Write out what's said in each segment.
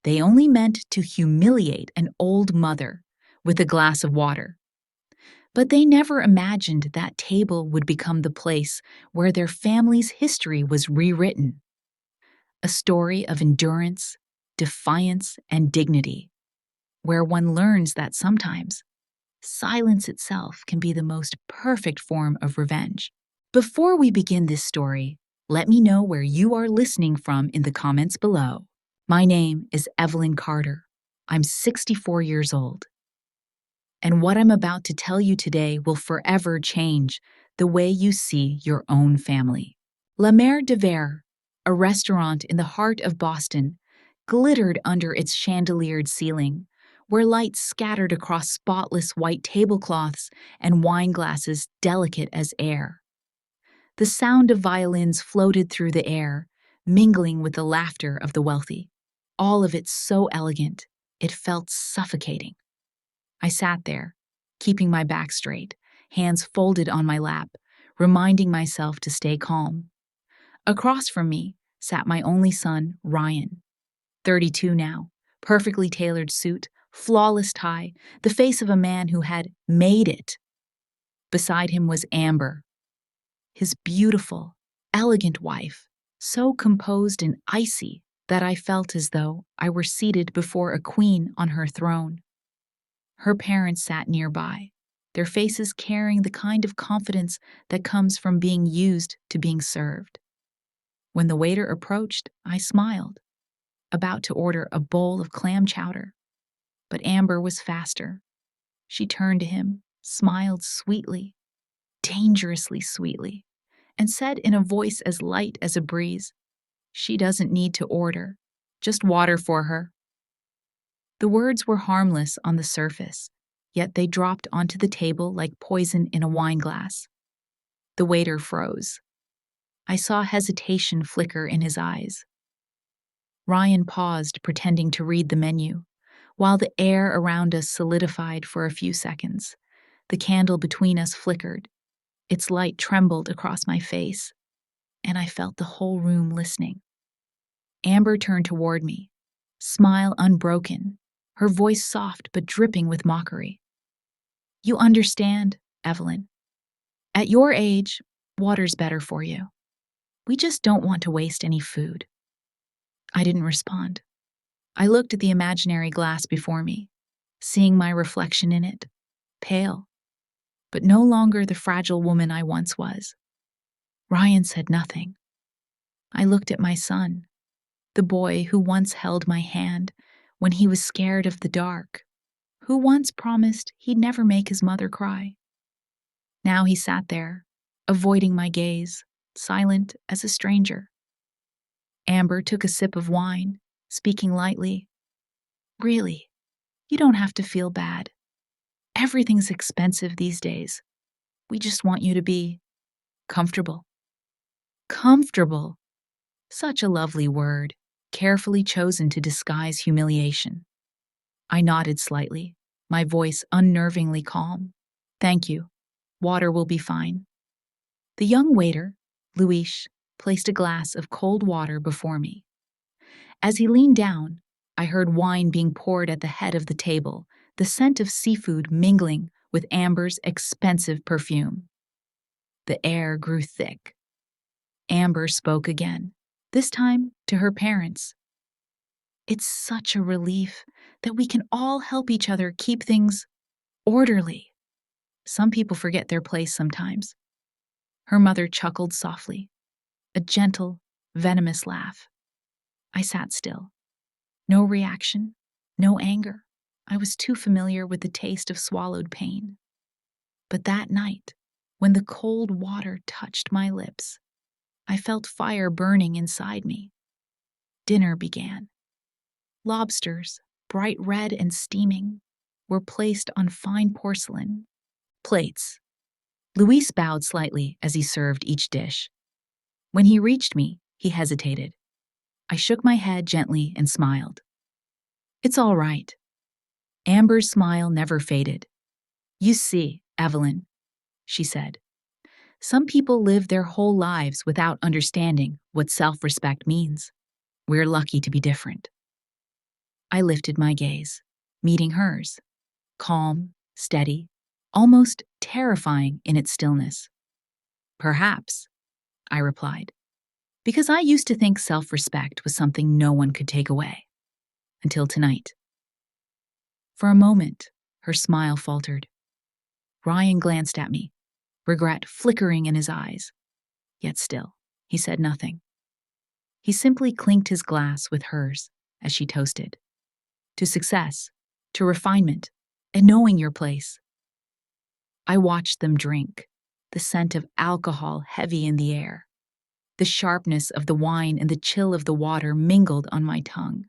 They only meant to humiliate an old mother with a glass of water. But they never imagined that table would become the place where their family's history was rewritten. A story of endurance, defiance, and dignity, where one learns that sometimes silence itself can be the most perfect form of revenge. Before we begin this story, let me know where you are listening from in the comments below. My name is Evelyn Carter. I'm 64 years old. And what I'm about to tell you today will forever change the way you see your own family. La Mer de Verre, a restaurant in the heart of Boston, glittered under its chandeliered ceiling, where light scattered across spotless white tablecloths and wine glasses delicate as air. The sound of violins floated through the air, mingling with the laughter of the wealthy. All of it so elegant, it felt suffocating. I sat there, keeping my back straight, hands folded on my lap, reminding myself to stay calm. Across from me sat my only son, Ryan, 32 now, perfectly tailored suit, flawless tie, the face of a man who had made it. Beside him was Amber, his beautiful, elegant wife, so composed and icy that I felt as though I were seated before a queen on her throne. Her parents sat nearby, their faces carrying the kind of confidence that comes from being used to being served. When the waiter approached, I smiled, about to order a bowl of clam chowder. But Amber was faster. She turned to him, smiled sweetly, dangerously sweetly, and said in a voice as light as a breeze, "She doesn't need to order, just water for her." The words were harmless on the surface, yet they dropped onto the table like poison in a wine glass. The waiter froze. I saw hesitation flicker in his eyes. Ryan paused, pretending to read the menu, while the air around us solidified for a few seconds. The candle between us flickered. Its light trembled across my face, and I felt the whole room listening. Amber turned toward me, smile unbroken, her voice soft but dripping with mockery. "You understand, Evelyn. At your age, water's better for you. We just don't want to waste any food." I didn't respond. I looked at the imaginary glass before me, seeing my reflection in it, pale, but no longer the fragile woman I once was. Ryan said nothing. I looked at my son, the boy who once held my hand when he was scared of the dark, who once promised he'd never make his mother cry. Now he sat there, avoiding my gaze, silent as a stranger. Amber took a sip of wine, speaking lightly. "Really, you don't have to feel bad. Everything's expensive these days. We just want you to be comfortable." Comfortable. Such a lovely word, carefully chosen to disguise humiliation. I nodded slightly, my voice unnervingly calm. "Thank you. Water will be fine." The young waiter, Luis, placed a glass of cold water before me. As he leaned down, I heard wine being poured at the head of the table, the scent of seafood mingling with Amber's expensive perfume. The air grew thick. Amber spoke again, this time to her parents. "It's such a relief that we can all help each other keep things orderly. Some people forget their place sometimes." Her mother chuckled softly, a gentle, venomous laugh. I sat still. No reaction, no anger. I was too familiar with the taste of swallowed pain. But that night, when the cold water touched my lips, I felt fire burning inside me. Dinner began. Lobsters, bright red and steaming, were placed on fine porcelain plates. Luis bowed slightly as he served each dish. When he reached me, he hesitated. I shook my head gently and smiled. "It's all right." Amber's smile never faded. "You see, Evelyn," she said, "some people live their whole lives without understanding what self-respect means. We're lucky to be different." I lifted my gaze, meeting hers, calm, steady, almost terrifying in its stillness. Perhaps, I replied, because I used to think self-respect was something no one could take away. Until tonight. For a moment, her smile faltered. Ryan glanced at me, regret flickering in his eyes. Yet still, he said nothing. He simply clinked his glass with hers as she toasted. To success, to refinement, and knowing your place. I watched them drink, the scent of alcohol heavy in the air. The sharpness of the wine and the chill of the water mingled on my tongue.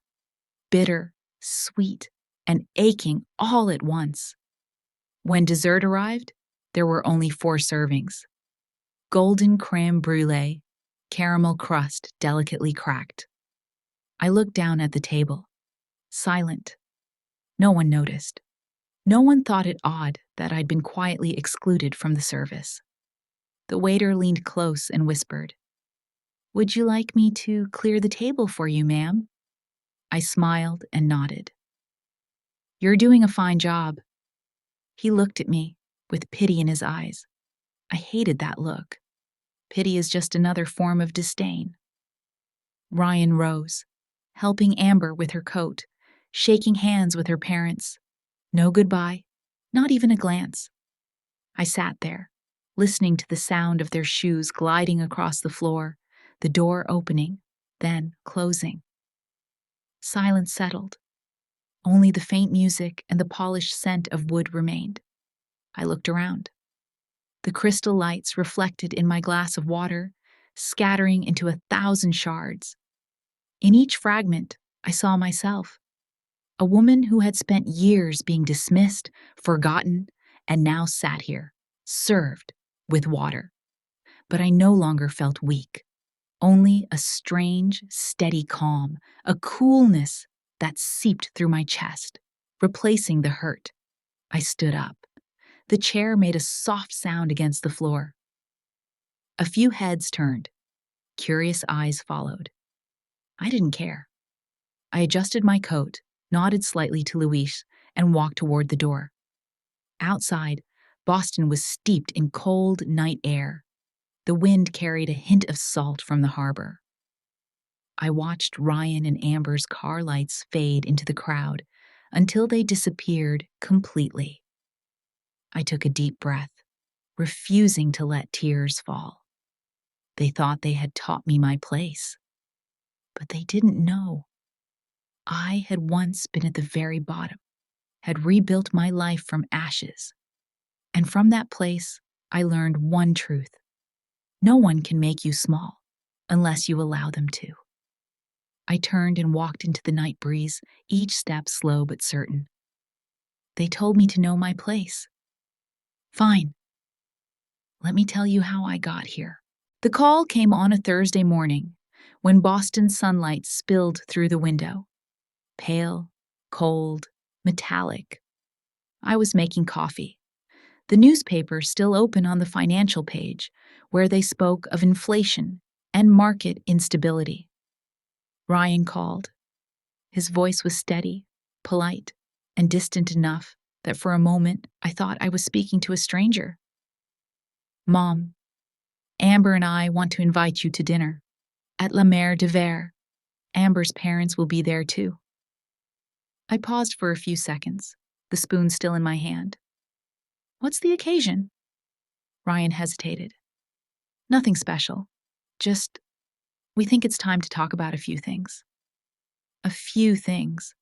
Bitter, sweet, and aching all at once. When dessert arrived, there were only 4 servings. Golden crème brûlée, caramel crust delicately cracked. I looked down at the table, silent. No one noticed. No one thought it odd that I'd been quietly excluded from the service. The waiter leaned close and whispered, "Would you like me to clear the table for you, ma'am?" I smiled and nodded. "You're doing a fine job." He looked at me with pity in his eyes. I hated that look. Pity is just another form of disdain. Ryan rose, helping Amber with her coat, shaking hands with her parents. No goodbye, not even a glance. I sat there, listening to the sound of their shoes gliding across the floor, the door opening, then closing. Silence settled. Only the faint music and the polished scent of wood remained. I looked around. The crystal lights reflected in my glass of water, scattering into 1,000 shards. In each fragment, I saw myself. A woman who had spent years being dismissed, forgotten, and now sat here, served with water. But I no longer felt weak. Only a strange, steady calm, a coolness that seeped through my chest, replacing the hurt. I stood up. The chair made a soft sound against the floor. A few heads turned. Curious eyes followed. I didn't care. I adjusted my coat, nodded slightly to Luis, and walked toward the door. Outside, Boston was steeped in cold night air. The wind carried a hint of salt from the harbor. I watched Ryan and Amber's car lights fade into the crowd until they disappeared completely. I took a deep breath, refusing to let tears fall. They thought they had taught me my place, but they didn't know. I had once been at the very bottom, had rebuilt my life from ashes. And from that place, I learned one truth. No one can make you small unless you allow them to. I turned and walked into the night breeze, each step slow but certain. They told me to know my place. Fine. Let me tell you how I got here. The call came on a Thursday morning when Boston's sunlight spilled through the window. Pale, cold, metallic. I was making coffee. The newspaper still open on the financial page, where they spoke of inflation and market instability. Ryan called. His voice was steady, polite, and distant enough that for a moment I thought I was speaking to a stranger. "Mom, Amber and I want to invite you to dinner. At La Mer de Verre. Amber's parents will be there too." I paused for a few seconds, the spoon still in my hand. "What's the occasion?" Ryan hesitated. "Nothing special. Just, we think it's time to talk about a few things." A few things.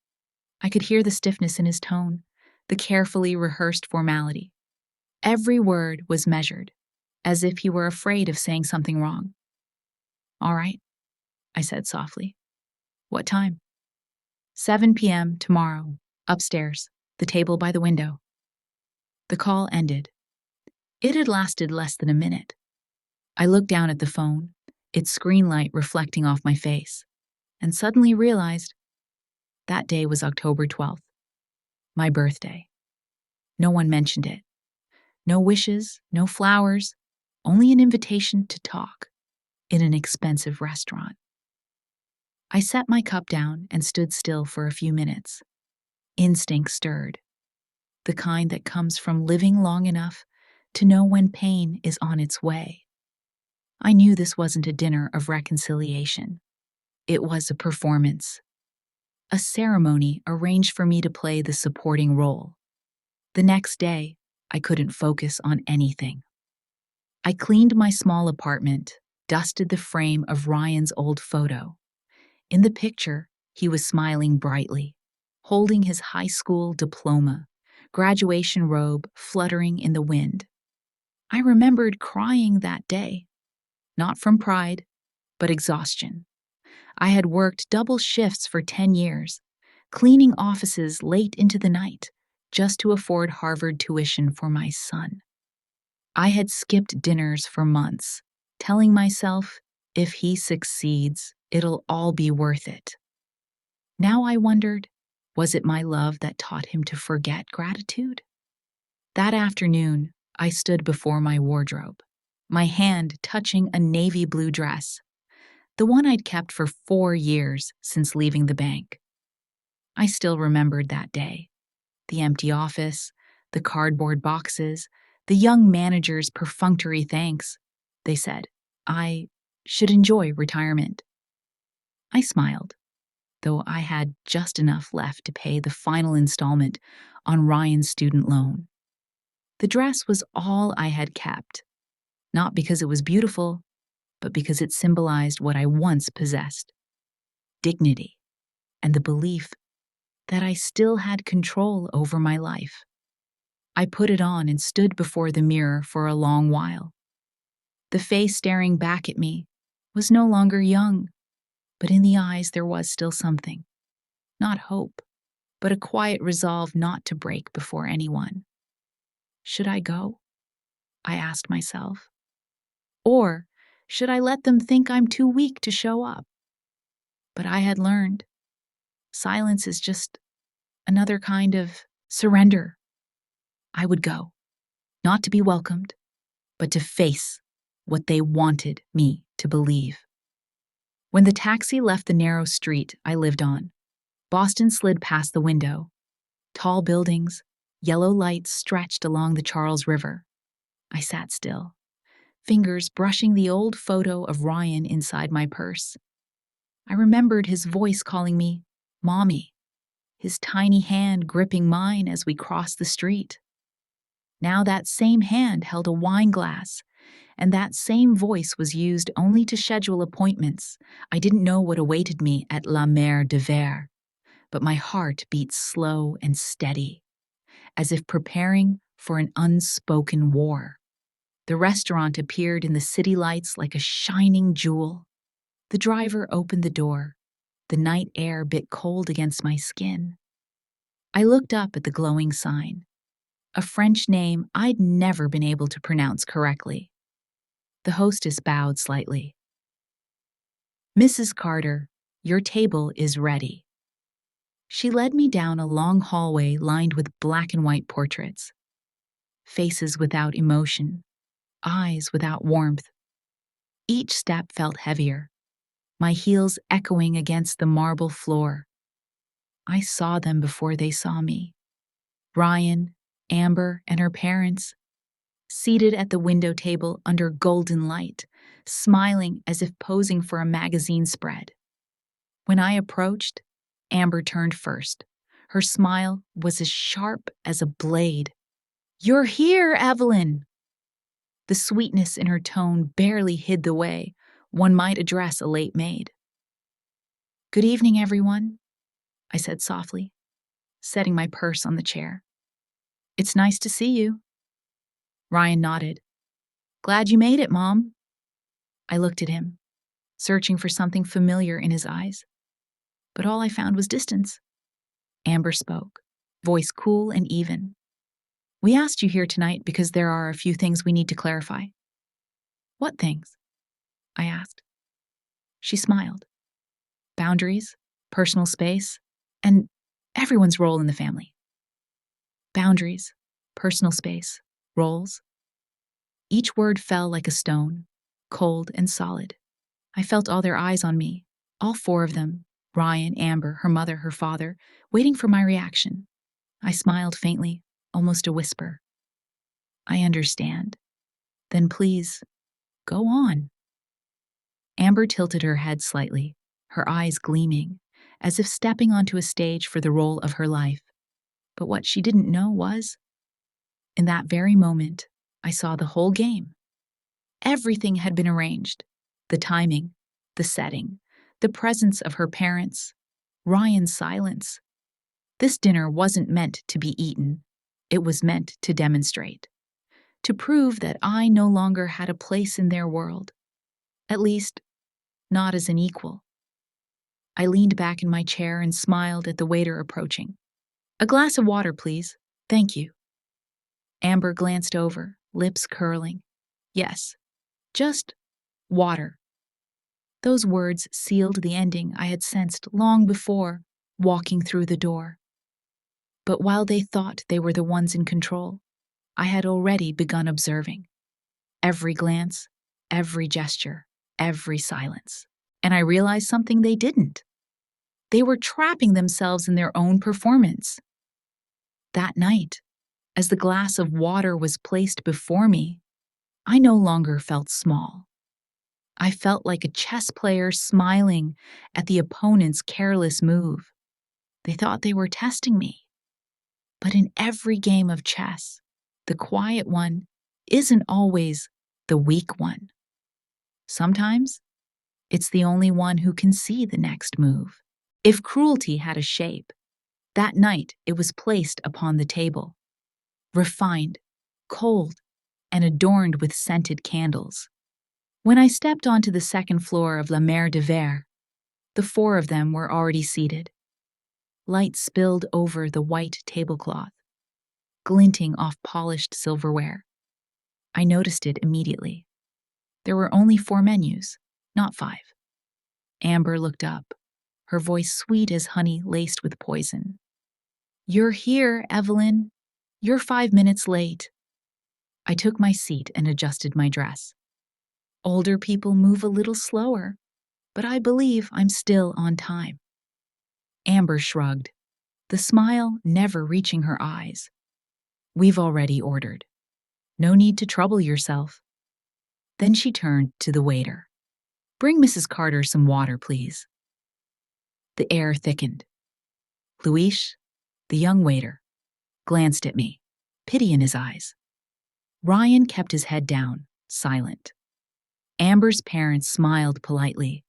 I could hear the stiffness in his tone, the carefully rehearsed formality. Every word was measured, as if he were afraid of saying something wrong. "All right," I said softly. "What time?" 7 p.m. tomorrow, upstairs, the table by the window." The call ended. It had lasted less than a minute. I looked down at the phone, its screen light reflecting off my face, and suddenly realized that day was October 12th, my birthday. No one mentioned it. No wishes, no flowers, only an invitation to talk in an expensive restaurant. I set my cup down and stood still for a few minutes. Instinct stirred, the kind that comes from living long enough to know when pain is on its way. I knew this wasn't a dinner of reconciliation. It was a performance, a ceremony arranged for me to play the supporting role. The next day, I couldn't focus on anything. I cleaned my small apartment, dusted the frame of Ryan's old photo. In the picture, he was smiling brightly, holding his high school diploma, graduation robe fluttering in the wind. I remembered crying that day, not from pride, but exhaustion. I had worked double shifts for 10 years, cleaning offices late into the night, just to afford Harvard tuition for my son. I had skipped dinners for months, telling myself, if he succeeds, it'll all be worth it. Now I wondered, was it my love that taught him to forget gratitude? That afternoon, I stood before my wardrobe, my hand touching a navy blue dress, the one I'd kept for 4 years since leaving the bank. I still remembered that day. The empty office, the cardboard boxes, the young manager's perfunctory thanks. They said, I should enjoy retirement. I smiled, though I had just enough left to pay the final installment on Ryan's student loan. The dress was all I had kept, not because it was beautiful, but because it symbolized what I once possessed: dignity and the belief that I still had control over my life. I put it on and stood before the mirror for a long while. The face staring back at me was no longer young, but in the eyes there was still something. Not hope, but a quiet resolve not to break before anyone. Should I go? I asked myself. Or should I let them think I'm too weak to show up? But I had learned silence is just another kind of surrender. I would go, not to be welcomed, but to face what they wanted me to believe. When the taxi left the narrow street I lived on, Boston slid past the window. Tall buildings, yellow lights stretched along the Charles River. I sat still, fingers brushing the old photo of Ryan inside my purse. I remembered his voice calling me Mommy, his tiny hand gripping mine as we crossed the street. Now that same hand held a wine glass, and that same voice was used only to schedule appointments. I didn't know what awaited me at La Mer de Verre, but my heart beat slow and steady, as if preparing for an unspoken war. The restaurant appeared in the city lights like a shining jewel. The driver opened the door. The night air bit cold against my skin. I looked up at the glowing sign, a French name I'd never been able to pronounce correctly. The hostess bowed slightly. Mrs. Carter, your table is ready. She led me down a long hallway lined with black and white portraits. Faces without emotion, eyes without warmth. Each step felt heavier, my heels echoing against the marble floor. I saw them before they saw me. Ryan, Amber, and her parents, seated at the window table under golden light, smiling as if posing for a magazine spread. When I approached, Amber turned first. Her smile was as sharp as a blade. "You're here, Evelyn!" The sweetness in her tone barely hid the way one might address a late maid. "Good evening, everyone," I said softly, setting my purse on the chair. "It's nice to see you." Ryan nodded. "Glad you made it, Mom." I looked at him, searching for something familiar in his eyes, but all I found was distance. Amber spoke, voice cool and even. "We asked you here tonight because there are a few things we need to clarify." "What things?" I asked. She smiled. "Boundaries, personal space, and everyone's role in the family." Boundaries, personal space, roles. Each word fell like a stone, cold and solid. I felt all their eyes on me, All four of them, Ryan, Amber, her mother, her father, waiting for my reaction. I smiled faintly, almost a whisper. I understand. Then please, go on. Amber tilted her head slightly, her eyes gleaming, as if stepping onto a stage for the role of her life. But what she didn't know was, in that very moment, I saw the whole game. Everything had been arranged. The timing, the setting, the presence of her parents, Ryan's silence. This dinner wasn't meant to be eaten. It was meant to demonstrate. To prove that I no longer had a place in their world. At least, not as an equal. I leaned back in my chair and smiled at the waiter approaching. A glass of water, please. Thank you. Amber glanced over, lips curling. Yes, just water. Those words sealed the ending I had sensed long before walking through the door. But while they thought they were the ones in control, I had already begun observing. Every glance, every gesture, every silence. And I realized something they didn't. They were trapping themselves in their own performance. That night, as the glass of water was placed before me, I no longer felt small. I felt like a chess player smiling at the opponent's careless move. They thought they were testing me. But in every game of chess, the quiet one isn't always the weak one. Sometimes, it's the only one who can see the next move. If cruelty had a shape, that night it was placed upon the table. Refined, cold, and adorned with scented candles. When I stepped onto the second floor of La Mer de Verre, the four of them were already seated. Light spilled over the white tablecloth, glinting off polished silverware. I noticed it immediately. There were only 4 menus, not 5. Amber looked up, her voice sweet as honey laced with poison. You're here, Evelyn. You're 5 minutes late. I took my seat and adjusted my dress. Older people move a little slower, but I believe I'm still on time. Amber shrugged, the smile never reaching her eyes. We've already ordered. No need to trouble yourself. Then she turned to the waiter. Bring Mrs. Carter some water, please. The air thickened. Luis, the young waiter, glanced at me, pity in his eyes. Ryan kept his head down, silent. Amber's parents smiled politely,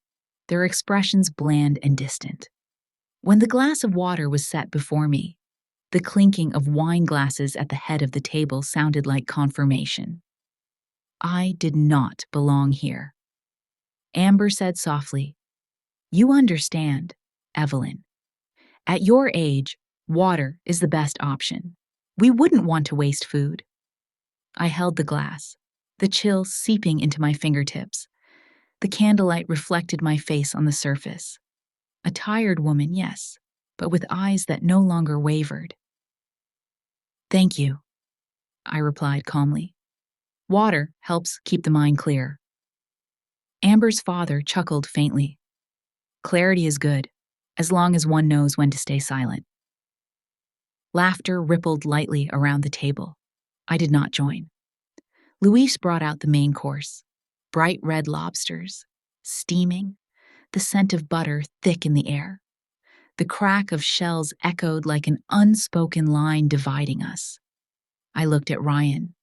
their expressions bland and distant. When the glass of water was set before me, the clinking of wine glasses at the head of the table sounded like confirmation. I did not belong here. Amber said softly, You understand, Evelyn. At your age, water is the best option. We wouldn't want to waste food. I held the glass, the chill seeping into my fingertips. The candlelight reflected my face on the surface. A tired woman, yes, but with eyes that no longer wavered. Thank you, I replied calmly. Water helps keep the mind clear. Amber's father chuckled faintly. Clarity is good, as long as one knows when to stay silent. Laughter rippled lightly around the table. I did not join. Luis brought out the main course. Bright red lobsters, steaming, the scent of butter thick in the air. The crack of shells echoed like an unspoken line dividing us. I looked at Ryan.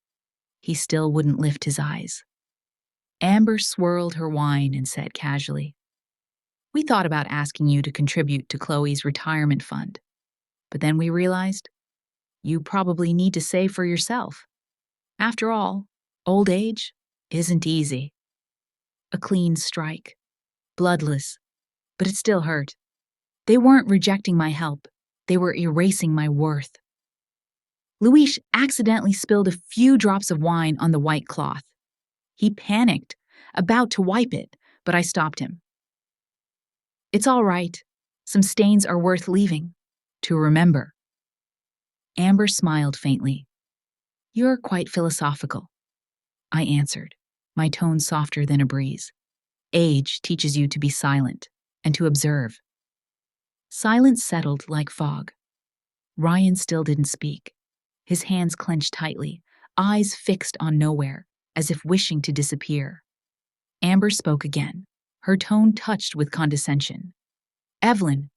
He still wouldn't lift his eyes. Amber swirled her wine and said casually, We thought about asking you to contribute to Chloe's retirement fund, but then we realized you probably need to save for yourself. After all, old age isn't easy. A clean strike, bloodless, but it still hurt. They weren't rejecting my help. They were erasing my worth. Luis accidentally spilled a few drops of wine on the white cloth. He panicked, about to wipe it, but I stopped him. It's all right. Some stains are worth leaving. To remember. Amber smiled faintly. You're quite philosophical. I answered, my tone softer than a breeze. Age teaches you to be silent, and to observe. Silence settled like fog. Ryan still didn't speak, his hands clenched tightly, eyes fixed on nowhere, as if wishing to disappear. Amber spoke again, her tone touched with condescension. Evelyn,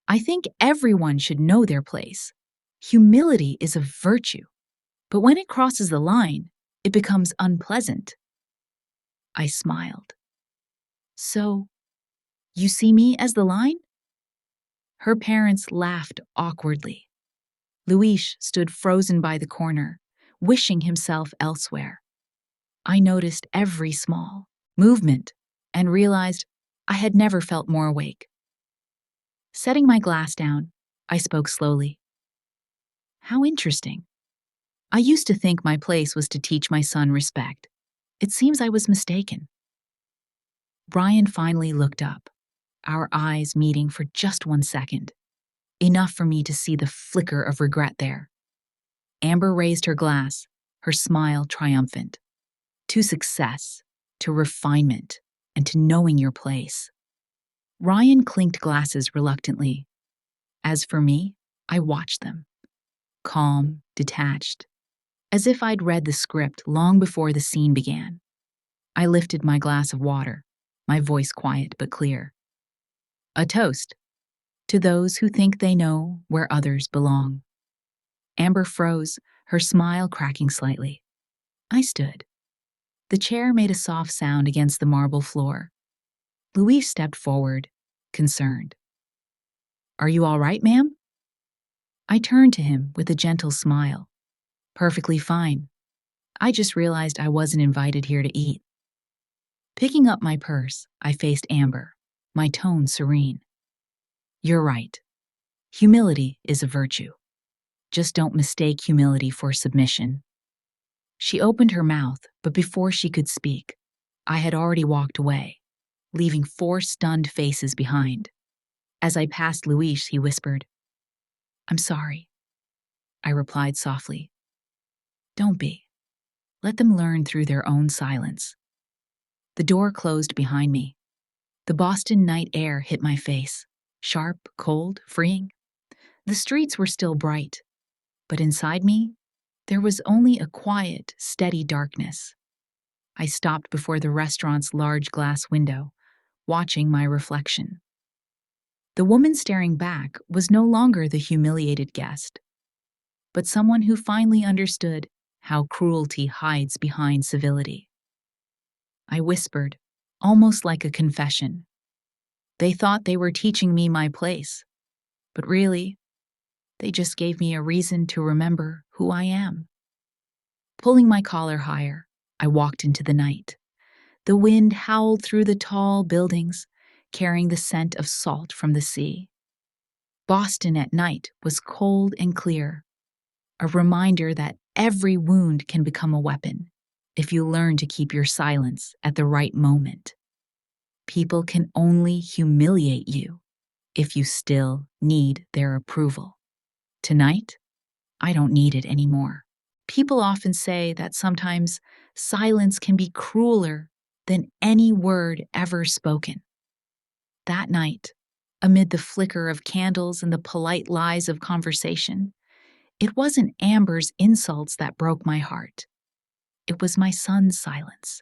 I think everyone should know their place. Humility is a virtue, but when it crosses the line, it becomes unpleasant. I smiled. So, you see me as the line? Her parents laughed awkwardly. Luis stood frozen by the corner, wishing himself elsewhere. I noticed every small movement and realized I had never felt more awake. Setting my glass down, I spoke slowly. How interesting. I used to think my place was to teach my son respect. It seems I was mistaken. Ryan finally looked up, our eyes meeting for just 1 second, enough for me to see the flicker of regret there. Amber raised her glass, her smile triumphant. To success, to refinement, and to knowing your place. Ryan clinked glasses reluctantly. As for me, I watched them, calm, detached, as if I'd read the script long before the scene began. I lifted my glass of water, my voice quiet but clear. A toast to those who think they know where others belong. Amber froze, her smile cracking slightly. I stood. The chair made a soft sound against the marble floor. Luis stepped forward, concerned. Are you all right, ma'am? I turned to him with a gentle smile. Perfectly fine. I just realized I wasn't invited here to eat. Picking up my purse, I faced Amber, my tone serene. You're right. Humility is a virtue. Just don't mistake humility for submission. She opened her mouth, but before she could speak, I had already walked away, leaving 4 stunned faces behind. As I passed Luis, he whispered, I'm sorry. I replied softly. Don't be. Let them learn through their own silence. The door closed behind me. The Boston night air hit my face, sharp, cold, freeing. The streets were still bright, but inside me, there was only a quiet, steady darkness. I stopped before the restaurant's large glass window, watching my reflection. The woman staring back was no longer the humiliated guest, but someone who finally understood how cruelty hides behind civility. I whispered, almost like a confession. They thought they were teaching me my place, but really, they just gave me a reason to remember who I am. Pulling my collar higher, I walked into the night. The wind howled through the tall buildings, carrying the scent of salt from the sea. Boston at night was cold and clear, a reminder that every wound can become a weapon if you learn to keep your silence at the right moment. People can only humiliate you if you still need their approval. Tonight, I don't need it anymore. People often say that sometimes silence can be crueler than any word ever spoken. That night, amid the flicker of candles and the polite lies of conversation, it wasn't Amber's insults that broke my heart. It was my son's silence.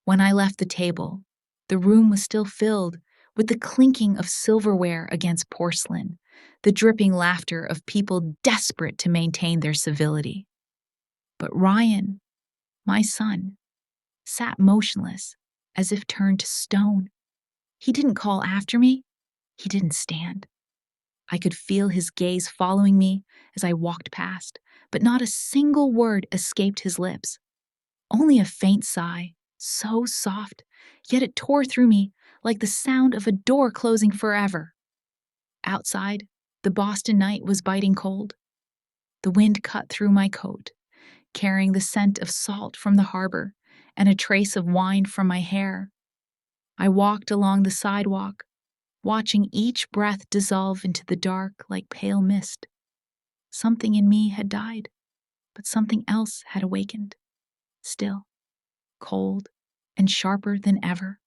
When I left the table, the room was still filled with the clinking of silverware against porcelain, the dripping laughter of people desperate to maintain their civility. But Ryan, my son, sat motionless, as if turned to stone. He didn't call after me. He didn't stand. I could feel his gaze following me as I walked past, but not a single word escaped his lips. Only a faint sigh, so soft, yet it tore through me like the sound of a door closing forever. Outside, the Boston night was biting cold. The wind cut through my coat, carrying the scent of salt from the harbor and a trace of wine from my hair. I walked along the sidewalk, watching each breath dissolve into the dark like pale mist. Something in me had died, but something else had awakened, still, cold, and sharper than ever.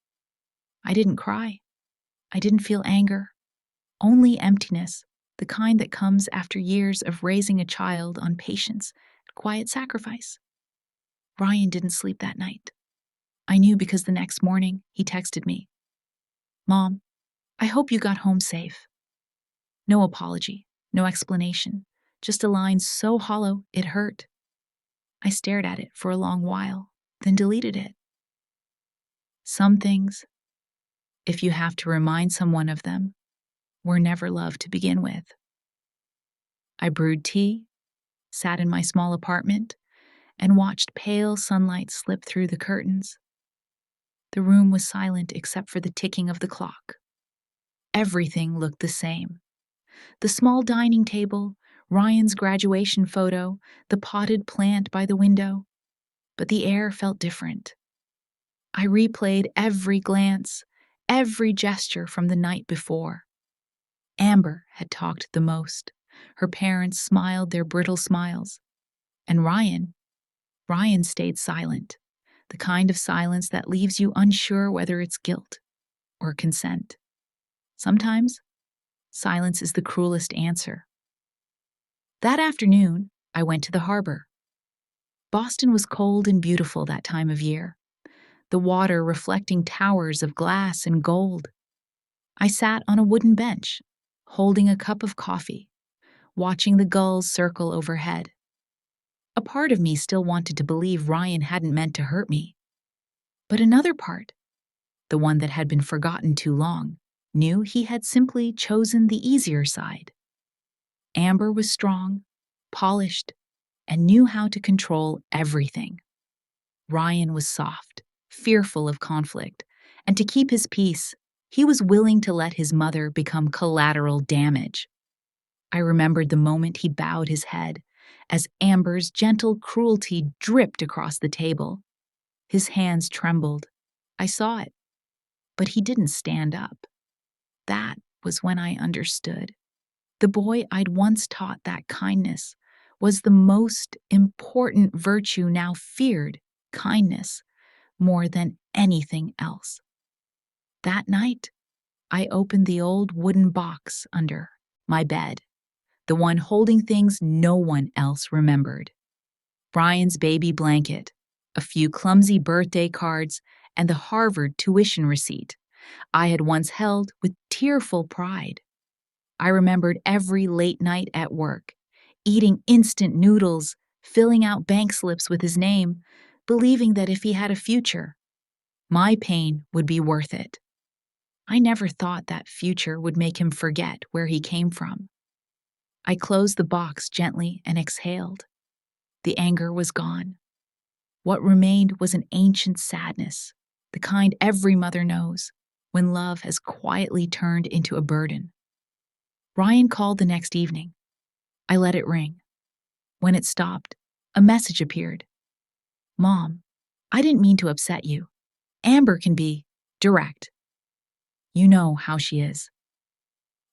I didn't cry. I didn't feel anger, only emptiness, the kind that comes after years of raising a child on patience and quiet sacrifice. Ryan didn't sleep that night. I knew because the next morning he texted me, "Mom, I hope you got home safe." No apology, no explanation, just a line so hollow it hurt. I stared at it for a long while, then deleted it. Some things, if you have to remind someone of them, were never loved to begin with. I brewed tea, sat in my small apartment, and watched pale sunlight slip through the curtains. The room was silent except for the ticking of the clock. Everything looked the same. The small dining table, Ryan's graduation photo, the potted plant by the window. But the air felt different. I replayed every glance, every gesture from the night before. Amber had talked the most. Her parents smiled their brittle smiles. And Ryan stayed silent, the kind of silence that leaves you unsure whether it's guilt or consent. Sometimes, silence is the cruelest answer. That afternoon, I went to the harbor. Boston was cold and beautiful that time of year, the water reflecting towers of glass and gold. I sat on a wooden bench, holding a cup of coffee, watching the gulls circle overhead. A part of me still wanted to believe Ryan hadn't meant to hurt me. But another part, the one that had been forgotten too long, knew he had simply chosen the easier side. Amber was strong, polished, and knew how to control everything. Ryan was soft, fearful of conflict, and to keep his peace, he was willing to let his mother become collateral damage. I remembered the moment he bowed his head as Amber's gentle cruelty dripped across the table. His hands trembled. I saw it. But he didn't stand up. That was when I understood. The boy I'd once taught that kindness was the most important virtue now feared, kindness, more than anything else. That night, I opened the old wooden box under my bed, the one holding things no one else remembered. Brian's baby blanket, a few clumsy birthday cards, and the Harvard tuition receipt I had once held with tearful pride. I remembered every late night at work, eating instant noodles, filling out bank slips with his name, believing that if he had a future, my pain would be worth it. I never thought that future would make him forget where he came from. I closed the box gently and exhaled. The anger was gone. What remained was an ancient sadness, the kind every mother knows, when love has quietly turned into a burden. Ryan called the next evening. I let it ring. When it stopped, a message appeared. "Mom, I didn't mean to upset you. Amber can be direct. You know how she is."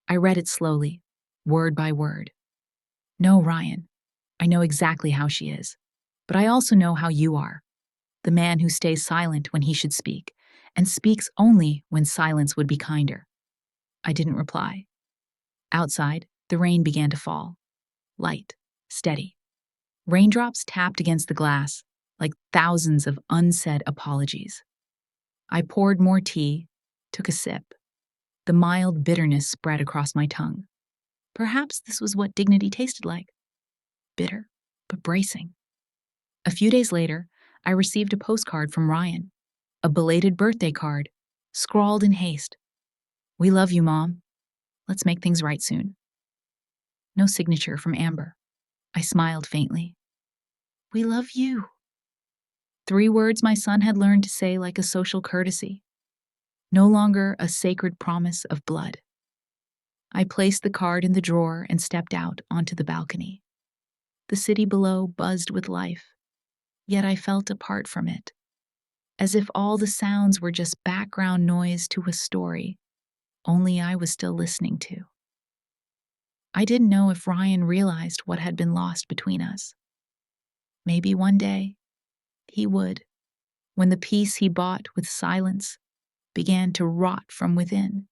I read it slowly, word by word. "No, Ryan, I know exactly how she is, but I also know how you are. The man who stays silent when he should speak, and speaks only when silence would be kinder." I didn't reply. Outside, the rain began to fall. Light, steady. Raindrops tapped against the glass, like thousands of unsaid apologies. I poured more tea, took a sip. The mild bitterness spread across my tongue. Perhaps this was what dignity tasted like. Bitter, but bracing. A few days later, I received a postcard from Ryan, a belated birthday card, scrawled in haste. "We love you, Mom. Let's make things right soon." No signature from Amber. I smiled faintly. "We love you." 3 words my son had learned to say like a social courtesy. No longer a sacred promise of blood. I placed the card in the drawer and stepped out onto the balcony. The city below buzzed with life, yet I felt apart from it, as if all the sounds were just background noise to a story only I was still listening to. I didn't know if Ryan realized what had been lost between us. Maybe one day he would, when the peace he bought with silence began to rot from within.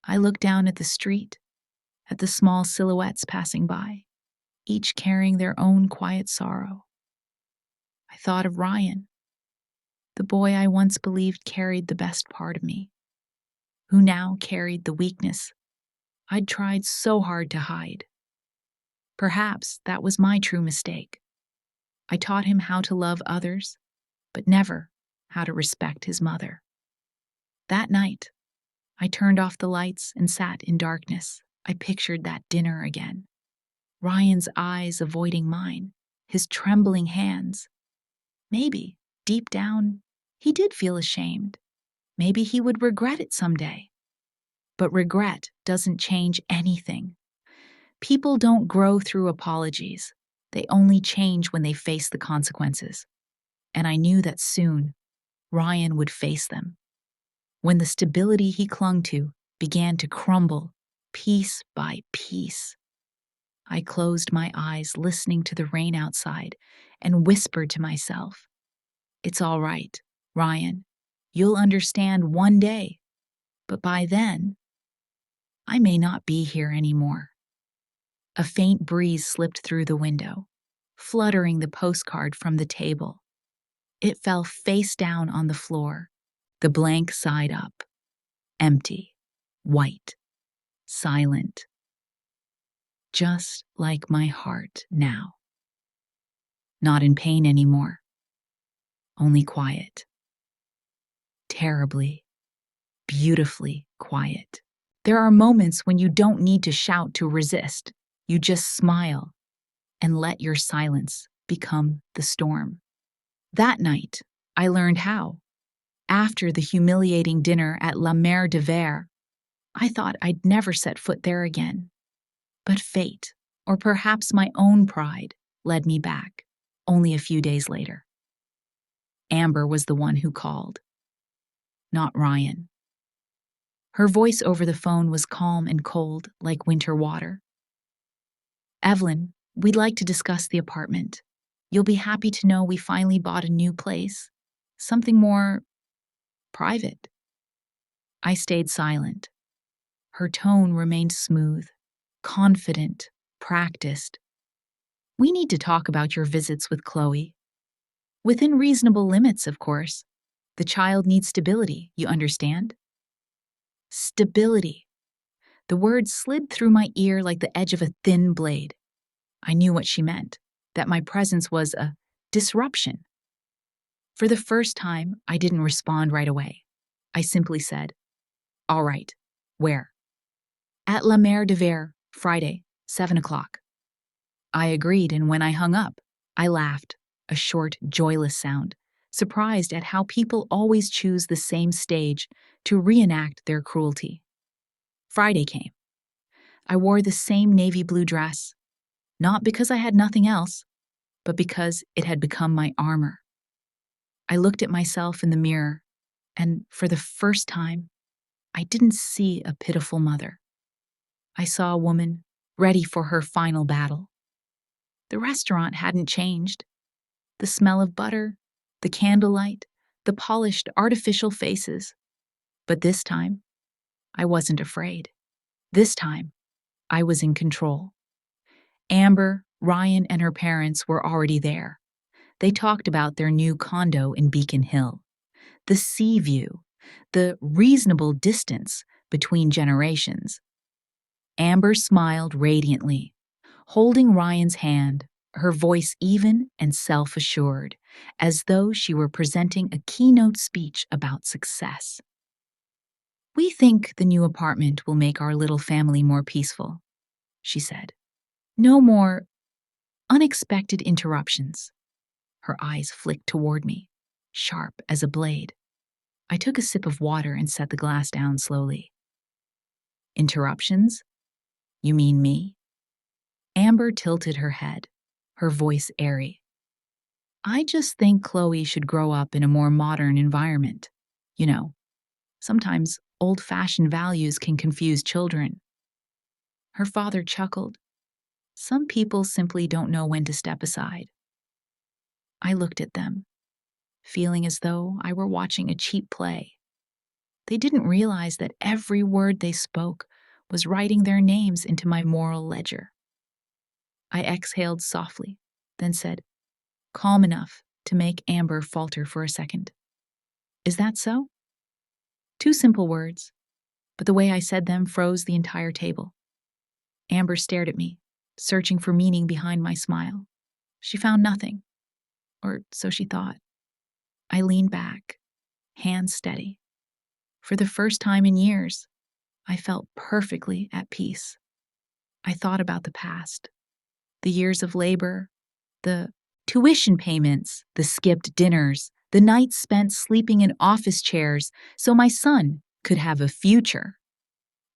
I looked down at the street, at the small silhouettes passing by, each carrying their own quiet sorrow. I thought of Ryan, the boy I once believed carried the best part of me, who now carried the weakness I'd tried so hard to hide. Perhaps that was my true mistake. I taught him how to love others, but never how to respect his mother. That night, I turned off the lights and sat in darkness. I pictured that dinner again. Ryan's eyes avoiding mine, his trembling hands. Maybe, deep down, he did feel ashamed. Maybe he would regret it someday. But regret doesn't change anything. People don't grow through apologies. They only change when they face the consequences. And I knew that soon, Ryan would face them. When the stability he clung to began to crumble, piece by piece. I closed my eyes, listening to the rain outside, and whispered to myself, "It's all right, Ryan. You'll understand one day. But by then, I may not be here anymore." A faint breeze slipped through the window, fluttering the postcard from the table. It fell face down on the floor, the blank side up, empty, white, silent. Just like my heart now. Not in pain anymore, only quiet. Terribly, beautifully quiet. There are moments when you don't need to shout to resist. You just smile and let your silence become the storm. That night, I learned how. After the humiliating dinner at La Mer de Verre, I thought I'd never set foot there again. But fate, or perhaps my own pride, led me back, only a few days later. Amber was the one who called, not Ryan. Her voice over the phone was calm and cold, like winter water. "Evelyn, we'd like to discuss the apartment. You'll be happy to know we finally bought a new place. Something more private." I stayed silent. Her tone remained smooth, confident, practiced. "We need to talk about your visits with Chloe. Within reasonable limits, of course. The child needs stability, you understand?" Stability. The word slid through my ear like the edge of a thin blade. I knew what she meant, that my presence was a disruption. For the first time, I didn't respond right away. I simply said, "All right, where?" "At La Mer de Verre, Friday, 7 o'clock. I agreed, and when I hung up, I laughed, a short, joyless sound, surprised at how people always choose the same stage to reenact their cruelty. Friday came. I wore the same navy blue dress, not because I had nothing else, but because it had become my armor. I looked at myself in the mirror, and for the first time, I didn't see a pitiful mother. I saw a woman ready for her final battle. The restaurant hadn't changed. The smell of butter, the candlelight, the polished artificial faces. But this time, I wasn't afraid. This time, I was in control. Amber, Ryan, and her parents were already there. They talked about their new condo in Beacon Hill, the sea view, the reasonable distance between generations. Amber smiled radiantly, holding Ryan's hand, her voice even and self-assured, as though she were presenting a keynote speech about success. "We think the new apartment will make our little family more peaceful," she said. "No more unexpected interruptions." Her eyes flicked toward me, sharp as a blade. I took a sip of water and set the glass down slowly. "Interruptions? You mean me?" Amber tilted her head, her voice airy. "I just think Chloe should grow up in a more modern environment. You know, sometimes old-fashioned values can confuse children." Her father chuckled. "Some people simply don't know when to step aside." I looked at them, feeling as though I were watching a cheap play. They didn't realize that every word they spoke was writing their names into my moral ledger. I exhaled softly, then said, calm enough to make Amber falter for a second. Is that so? 2 simple words, but the way I said them froze the entire table. Amber stared at me, searching for meaning behind my smile. She found nothing, or so she thought. I leaned back, hands steady. For the first time in years, I felt perfectly at peace. I thought about the past, the years of labor, the tuition payments, the skipped dinners, the nights spent sleeping in office chairs so my son could have a future.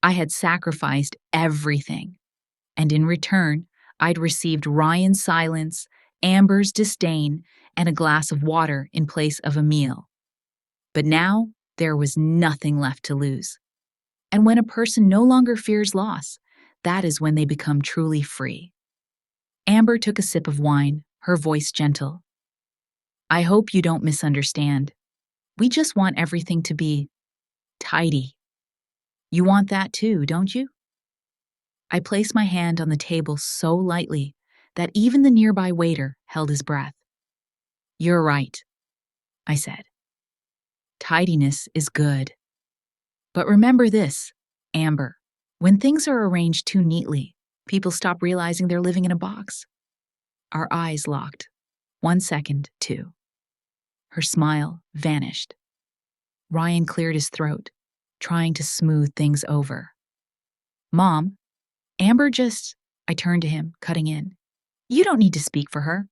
I had sacrificed everything, and in return, I'd received Ryan's silence, Amber's disdain, and a glass of water in place of a meal. But now, there was nothing left to lose. And when a person no longer fears loss, that is when they become truly free. Amber took a sip of wine, her voice gentle. I hope you don't misunderstand. We just want everything to be tidy. You want that too, don't you? I placed my hand on the table so lightly that even the nearby waiter held his breath. You're right, I said. Tidiness is good. But remember this, Amber. When things are arranged too neatly, people stop realizing they're living in a box. Our eyes locked. 1 second, 2. Her smile vanished. Ryan cleared his throat, trying to smooth things over. Mom, Amber just... I turned to him, cutting in. You don't need to speak for her.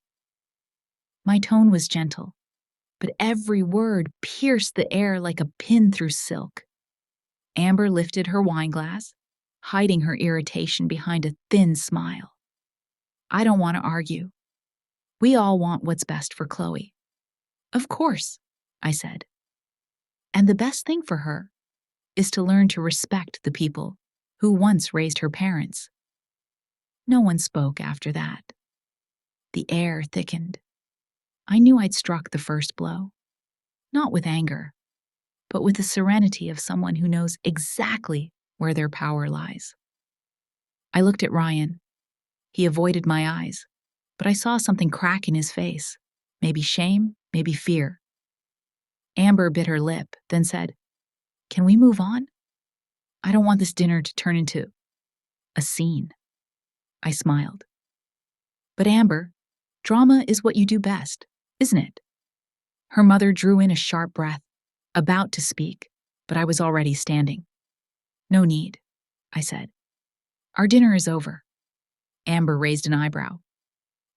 My tone was gentle, but every word pierced the air like a pin through silk. Amber lifted her wine glass, hiding her irritation behind a thin smile. I don't want to argue. We all want what's best for Chloe. Of course, I said. And the best thing for her is to learn to respect the people who once raised her parents. No one spoke after that. The air thickened. I knew I'd struck the first blow, not with anger, but with the serenity of someone who knows exactly where their power lies. I looked at Ryan. He avoided my eyes, but I saw something crack in his face. Maybe shame, maybe fear. Amber bit her lip, then said, Can we move on? I don't want this dinner to turn into a scene. I smiled. But Amber, drama is what you do best, isn't it? Her mother drew in a sharp breath, about to speak, but I was already standing. No need, I said. Our dinner is over. Amber raised an eyebrow.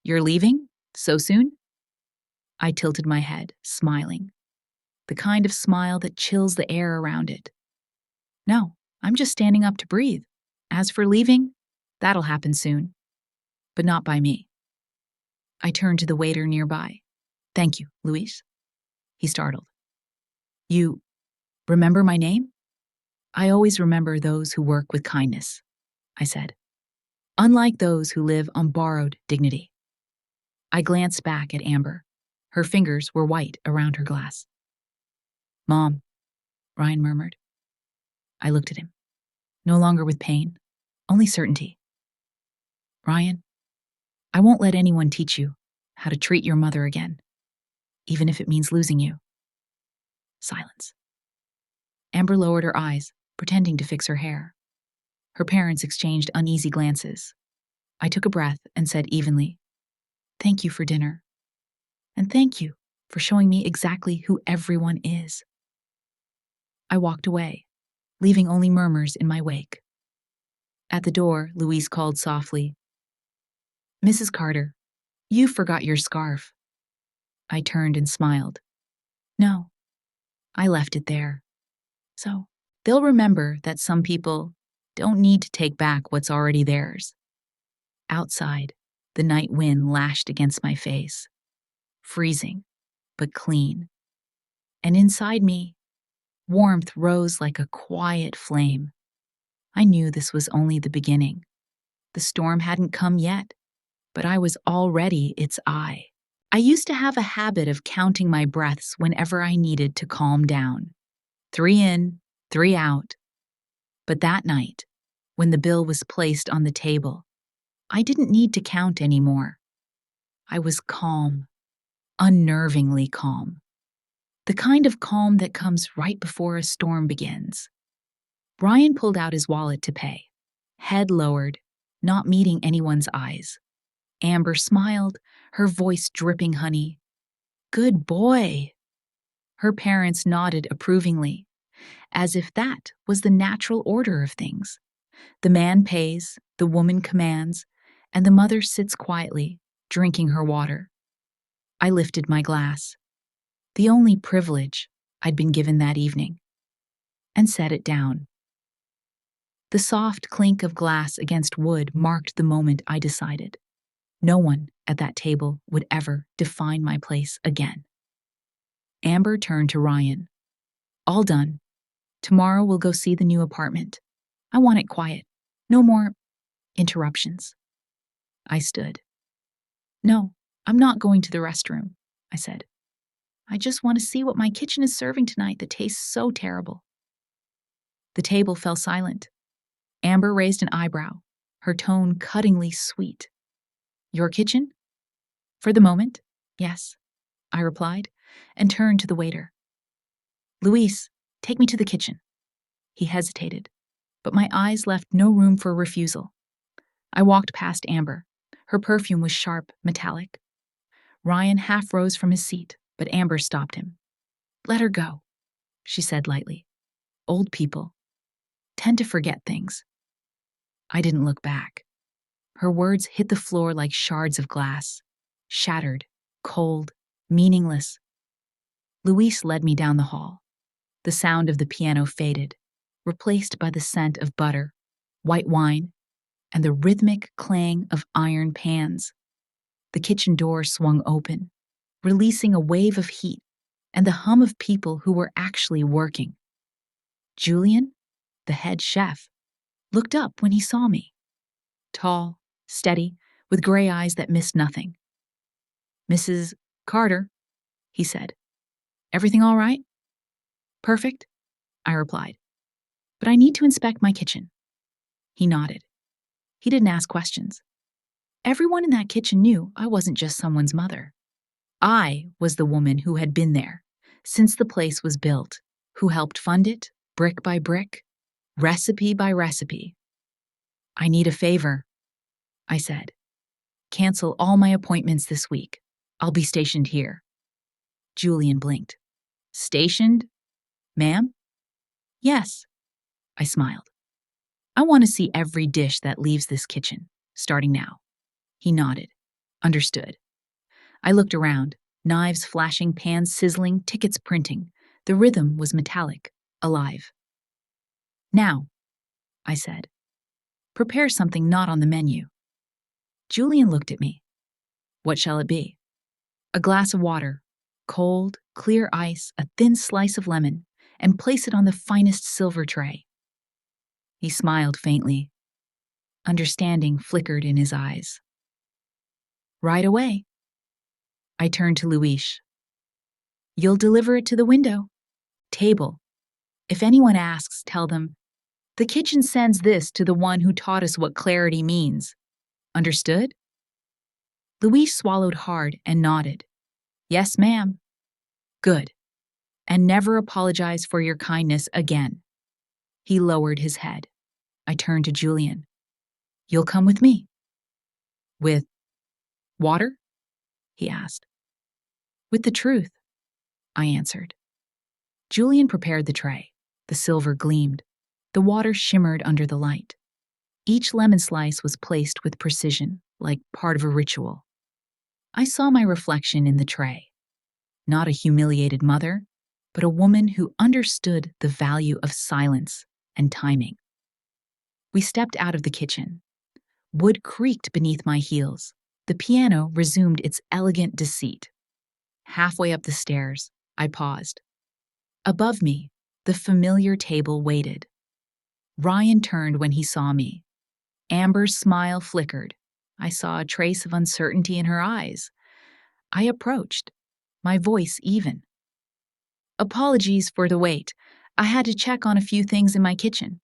You're leaving? So soon? I tilted my head, smiling. The kind of smile that chills the air around it. No, I'm just standing up to breathe. As for leaving, that'll happen soon. But not by me. I turned to the waiter nearby. Thank you, Luis. He startled. You remember my name? I always remember those who work with kindness, I said. Unlike those who live on borrowed dignity. I glanced back at Amber. Her fingers were white around her glass. Mom, Ryan murmured. I looked at him. No longer with pain, only certainty. Ryan, I won't let anyone teach you how to treat your mother again, even if it means losing you. Silence. Amber lowered her eyes, pretending to fix her hair. Her parents exchanged uneasy glances. I took a breath and said evenly, Thank you for dinner. And thank you for showing me exactly who everyone is. I walked away, leaving only murmurs in my wake. At the door, Louise called softly, Mrs. Carter, you forgot your scarf. I turned and smiled. No, I left it there. So, they'll remember that some people don't need to take back what's already theirs. Outside, the night wind lashed against my face, freezing, but clean. And inside me, warmth rose like a quiet flame. I knew this was only the beginning. The storm hadn't come yet, but I was already its eye. I used to have a habit of counting my breaths whenever I needed to calm down. 3 in, 3 out. But that night, when the bill was placed on the table, I didn't need to count anymore. I was calm, unnervingly calm. The kind of calm that comes right before a storm begins. Ryan pulled out his wallet to pay, head lowered, not meeting anyone's eyes. Amber smiled, her voice dripping honey. Good boy. Her parents nodded approvingly, as if that was the natural order of things. The man pays, the woman commands, and the mother sits quietly, drinking her water. I lifted my glass, the only privilege I'd been given that evening, and set it down. The soft clink of glass against wood marked the moment I decided no one at that table would ever define my place again. Amber turned to Ryan. All done. Tomorrow we'll go see the new apartment. I want it quiet. No more interruptions. I stood. No, I'm not going to the restroom, I said. I just want to see what my kitchen is serving tonight that tastes so terrible. The table fell silent. Amber raised an eyebrow, her tone cuttingly sweet. Your kitchen? For the moment, yes, I replied, and turned to the waiter. Luis, take me to the kitchen. He hesitated, but my eyes left no room for refusal. I walked past Amber. Her perfume was sharp, metallic. Ryan half rose from his seat, but Amber stopped him. Let her go, she said lightly. Old people tend to forget things. I didn't look back. Her words hit the floor like shards of glass, shattered, cold, meaningless. Luis led me down the hall. The sound of the piano faded, replaced by the scent of butter, white wine, and the rhythmic clang of iron pans. The kitchen door swung open, releasing a wave of heat and the hum of people who were actually working. Julian, the head chef, looked up when he saw me. Tall, steady, with gray eyes that missed nothing. Mrs. Carter, he said. Everything all right? Perfect, I replied. But I need to inspect my kitchen. He nodded. He didn't ask questions. Everyone in that kitchen knew I wasn't just someone's mother. I was the woman who had been there since the place was built, who helped fund it, brick by brick, recipe by recipe. I need a favor, I said. Cancel all my appointments this week. I'll be stationed here. Julian blinked. Stationed? Ma'am? Yes, I smiled. I want to see every dish that leaves this kitchen, starting now. He nodded. Understood. I looked around, knives flashing, pans sizzling, tickets printing. The rhythm was metallic, alive. Now, I said, prepare something not on the menu. Julian looked at me. What shall it be? A glass of water, cold, clear ice, a thin slice of lemon, and place it on the finest silver tray. He smiled faintly. Understanding flickered in his eyes. Right away. I turned to Luis. You'll deliver it to the window. Table. If anyone asks, tell them, the kitchen sends this to the one who taught us what clarity means. Understood? Luis swallowed hard and nodded. Yes, ma'am. Good. And never apologize for your kindness again. He lowered his head. I turned to Julian. You'll come with me. With water? He asked. With the truth, I answered. Julian prepared the tray. The silver gleamed. The water shimmered under the light. Each lemon slice was placed with precision, like part of a ritual. I saw my reflection in the tray. Not a humiliated mother, but a woman who understood the value of silence and timing. We stepped out of the kitchen. Wood creaked beneath my heels. The piano resumed its elegant deceit. Halfway up the stairs, I paused. Above me, the familiar table waited. Ryan turned when he saw me. Amber's smile flickered. I saw a trace of uncertainty in her eyes. I approached, my voice even. Apologies for the wait. I had to check on a few things in my kitchen.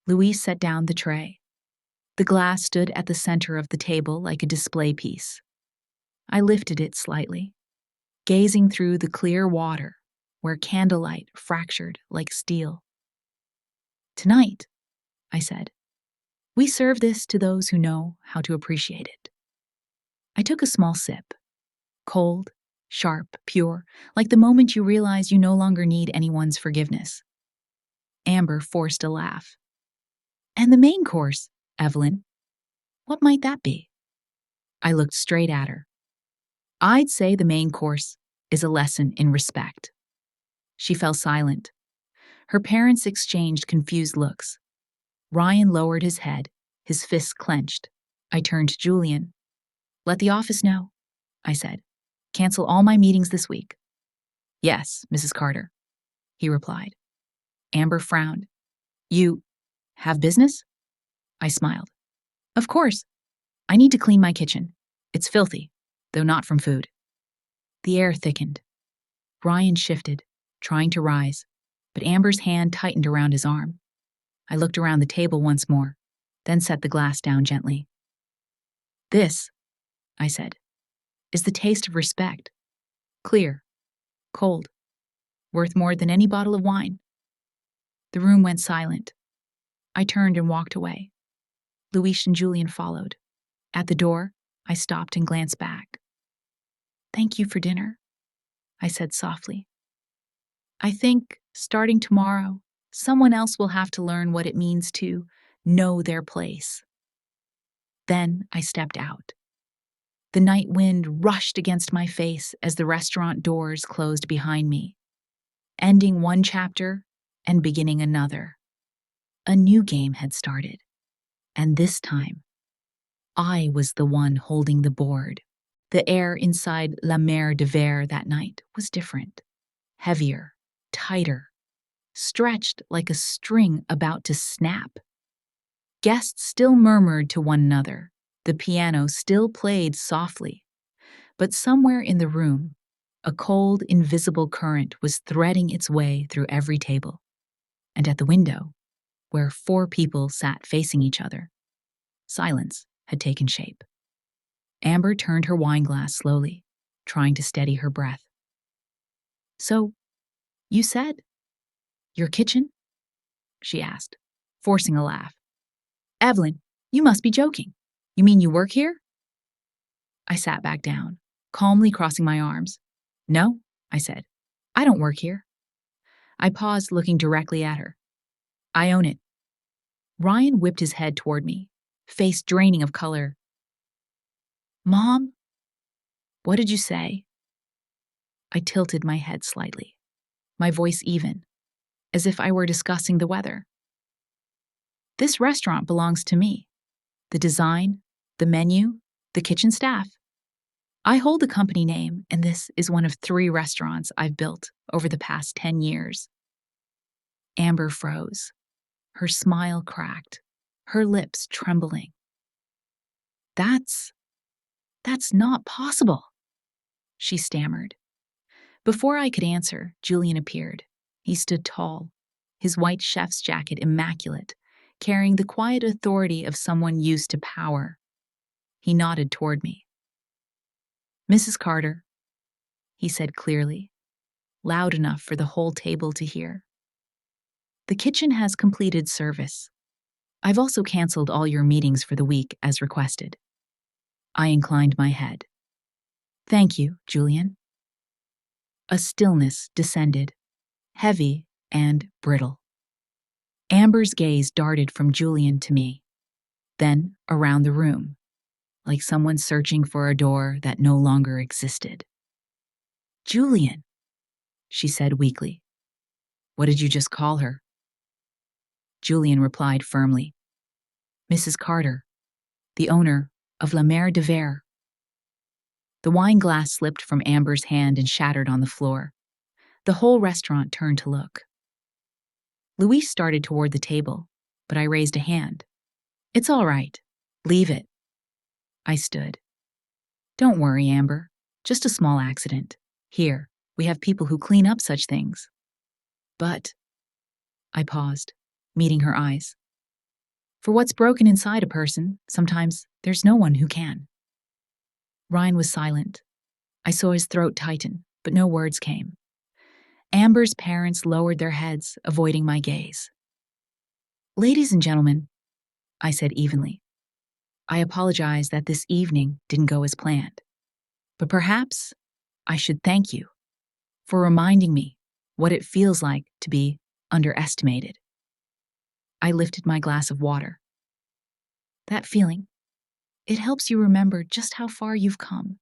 Louise set down the tray. The glass stood at the center of the table like a display piece. I lifted it slightly, gazing through the clear water where candlelight fractured like steel. Tonight, I said, we serve this to those who know how to appreciate it. I took a small sip. Cold, sharp, pure, like the moment you realize you no longer need anyone's forgiveness. Amber forced a laugh. And the main course, Evelyn, what might that be? I looked straight at her. I'd say the main course is a lesson in respect. She fell silent. Her parents exchanged confused looks. Ryan lowered his head, his fists clenched. I turned to Julian. Let the office know, I said. Cancel all my meetings this week. Yes, Mrs. Carter, he replied. Amber frowned. You have business? I smiled. Of course. I need to clean my kitchen. It's filthy, though not from food. The air thickened. Ryan shifted, trying to rise, but Amber's hand tightened around his arm. I looked around the table once more, then set the glass down gently. This, I said, is the taste of respect. Clear, cold, worth more than any bottle of wine. The room went silent. I turned and walked away. Louise and Julian followed. At the door, I stopped and glanced back. Thank you for dinner, I said softly. I think, starting tomorrow, someone else will have to learn what it means to know their place. Then I stepped out. The night wind rushed against my face as the restaurant doors closed behind me, ending one chapter and beginning another. A new game had started, and this time, I was the one holding the board. The air inside La Mer de Verre that night was different, heavier, tighter, stretched like a string about to snap. Guests still murmured to one another. The piano still played softly. But somewhere in the room, a cold, invisible current was threading its way through every table. And at the window, where 4 people sat facing each other, silence had taken shape. Amber turned her wineglass slowly, trying to steady her breath. So, you said, your kitchen? She asked, forcing a laugh. Evelyn, you must be joking. You mean you work here? I sat back down, calmly crossing my arms. No, I said. I don't work here. I paused, looking directly at her. I own it. Ryan whipped his head toward me, face draining of color. Mom? What did you say? I tilted my head slightly, my voice even, as if I were discussing the weather. This restaurant belongs to me. The design, the menu, the kitchen staff. I hold the company name, and this is one of 3 restaurants I've built over the past 10 years. Amber froze. Her smile cracked, her lips trembling. That's not possible, she stammered. Before I could answer, Julian appeared. He stood tall, his white chef's jacket immaculate, carrying the quiet authority of someone used to power. He nodded toward me. Mrs. Carter, he said clearly, loud enough for the whole table to hear. The kitchen has completed service. I've also canceled all your meetings for the week as requested. I inclined my head. Thank you, Julian. A stillness descended, heavy and brittle. Amber's gaze darted from Julian to me, then around the room, like someone searching for a door that no longer existed. Julian, she said weakly. What did you just call her? Julian replied firmly. Mrs. Carter, the owner of La Mer de Verre. The wine glass slipped from Amber's hand and shattered on the floor. The whole restaurant turned to look. Louise started toward the table, but I raised a hand. It's all right. Leave it. I stood. Don't worry, Amber. Just a small accident. Here, we have people who clean up such things. But I paused, meeting her eyes. For what's broken inside a person, sometimes there's no one who can. Ryan was silent. I saw his throat tighten, but no words came. Amber's parents lowered their heads, avoiding my gaze. Ladies and gentlemen, I said evenly, I apologize that this evening didn't go as planned. But perhaps I should thank you for reminding me what it feels like to be underestimated. I lifted my glass of water. That feeling, it helps you remember just how far you've come.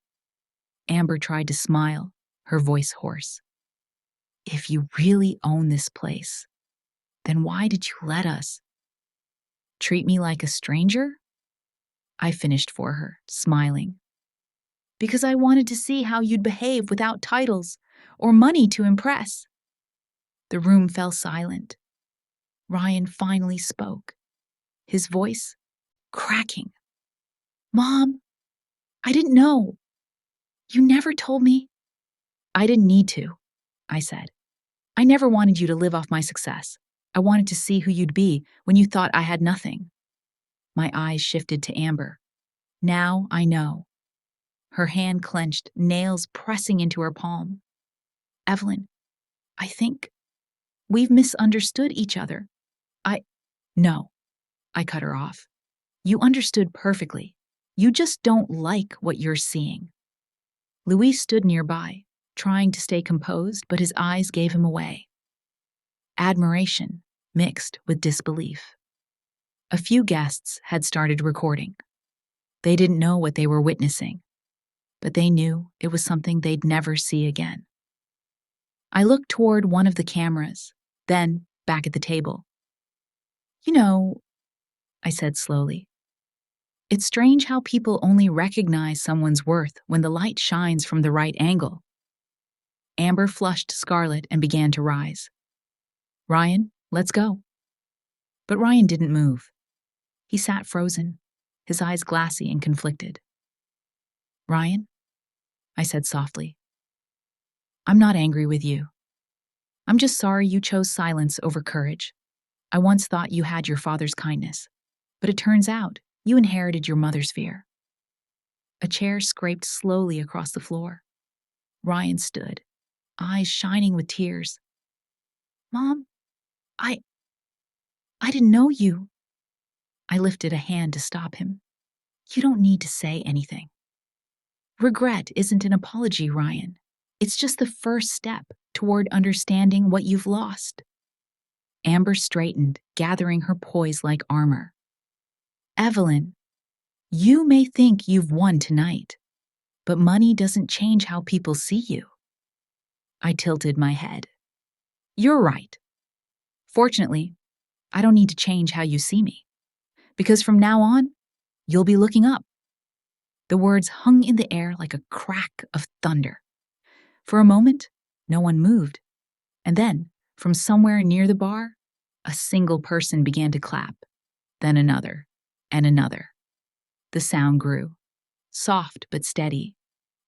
Amber tried to smile, her voice hoarse. If you really own this place, then why did you let us treat me like a stranger? I finished for her, smiling. Because I wanted to see how you'd behave without titles or money to impress. The room fell silent. Ryan finally spoke, his voice cracking. Mom, I didn't know. You never told me. I didn't need to, I said. I never wanted you to live off my success. I wanted to see who you'd be when you thought I had nothing. My eyes shifted to Amber. Now I know. Her hand clenched, nails pressing into her palm. Evelyn, I think we've misunderstood each other. No, I cut her off. You understood perfectly. You just don't like what you're seeing. Luis stood nearby, trying to stay composed, but his eyes gave him away. Admiration mixed with disbelief. A few guests had started recording. They didn't know what they were witnessing, but they knew it was something they'd never see again. I looked toward one of the cameras, then back at the table. You know, I said slowly, it's strange how people only recognize someone's worth when the light shines from the right angle. Amber flushed scarlet and began to rise. Ryan, let's go. But Ryan didn't move. He sat frozen, his eyes glassy and conflicted. Ryan, I said softly, I'm not angry with you. I'm just sorry you chose silence over courage. I once thought you had your father's kindness, but it turns out you inherited your mother's fear. A chair scraped slowly across the floor. Ryan stood, eyes shining with tears. Mom, I didn't know you. I lifted a hand to stop him. You don't need to say anything. Regret isn't an apology, Ryan. It's just the first step toward understanding what you've lost. Amber straightened, gathering her poise like armor. Evelyn, you may think you've won tonight, but money doesn't change how people see you. I tilted my head. You're right. Fortunately, I don't need to change how you see me, because from now on, you'll be looking up. The words hung in the air like a crack of thunder. For a moment, no one moved, and then, from somewhere near the bar, a single person began to clap, then another, and another. The sound grew, soft but steady,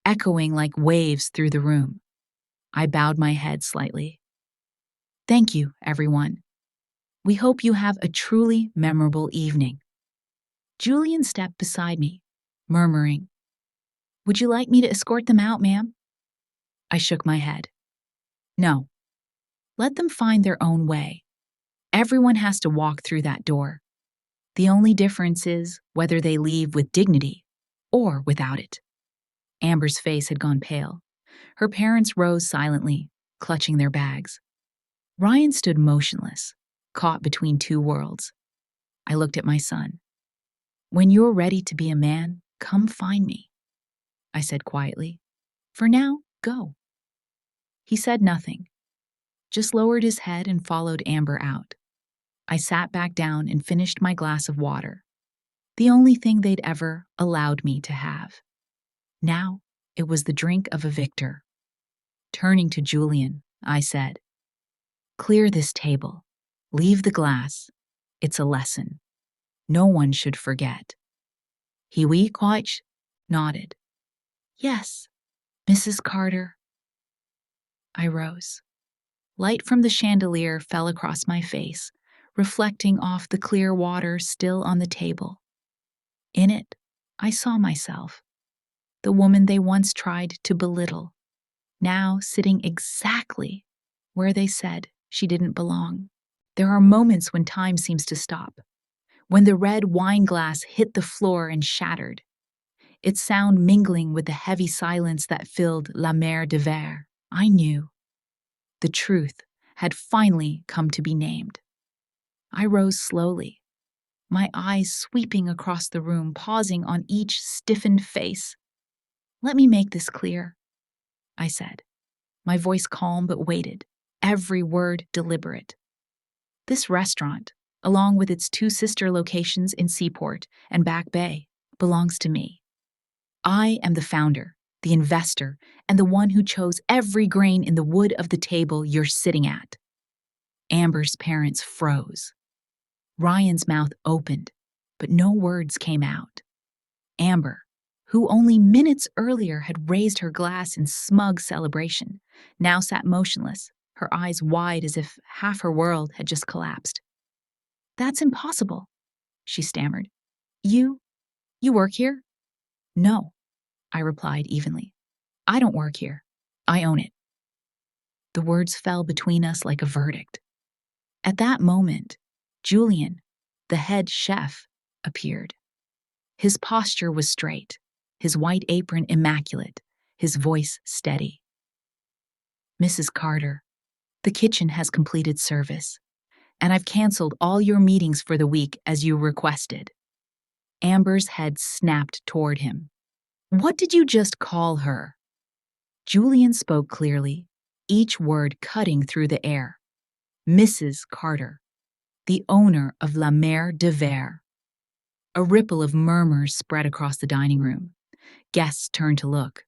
echoing like waves through the room. I bowed my head slightly. Thank you, everyone. We hope you have a truly memorable evening. Julian stepped beside me, murmuring, Would you like me to escort them out, ma'am? I shook my head. No. Let them find their own way. Everyone has to walk through that door. The only difference is whether they leave with dignity or without it. Amber's face had gone pale. Her parents rose silently, clutching their bags. Ryan stood motionless, caught between two worlds. I looked at my son. When you're ready to be a man, come find me, I said quietly. For now, go. He said nothing, just lowered his head and followed Amber out. I sat back down and finished my glass of water, the only thing they'd ever allowed me to have. Now, it was the drink of a victor. Turning to Julian, I said, Clear this table. Leave the glass. It's a lesson. No one should forget. He quite nodded. Yes, Mrs. Carter. I rose. Light from the chandelier fell across my face, reflecting off the clear water still on the table. In it, I saw myself, the woman they once tried to belittle, now sitting exactly where they said she didn't belong. There are moments when time seems to stop, when the red wine glass hit the floor and shattered, its sound mingling with the heavy silence that filled La Mer de Verre. I knew the truth had finally come to be named. I rose slowly, my eyes sweeping across the room, pausing on each stiffened face. "Let me make this clear," I said, my voice calm but weighted, every word deliberate. "This restaurant, along with its two sister locations in Seaport and Back Bay, belongs to me. I am the founder, the investor, and the one who chose every grain in the wood of the table you're sitting at." Amber's parents froze. Ryan's mouth opened, but no words came out. Amber, who only minutes earlier had raised her glass in smug celebration, now sat motionless, her eyes wide as if half her world had just collapsed. "That's impossible," she stammered. You work here?" "No," I replied evenly. "I don't work here. I own it." The words fell between us like a verdict. At that moment, Julian, the head chef, appeared. His posture was straight, his white apron immaculate, his voice steady. "Mrs. Carter, the kitchen has completed service, and I've canceled all your meetings for the week as you requested." Amber's head snapped toward him. "What did you just call her?" Julian spoke clearly, each word cutting through the air. "Mrs. Carter, the owner of La Mer de Verre." A ripple of murmurs spread across the dining room. Guests turned to look.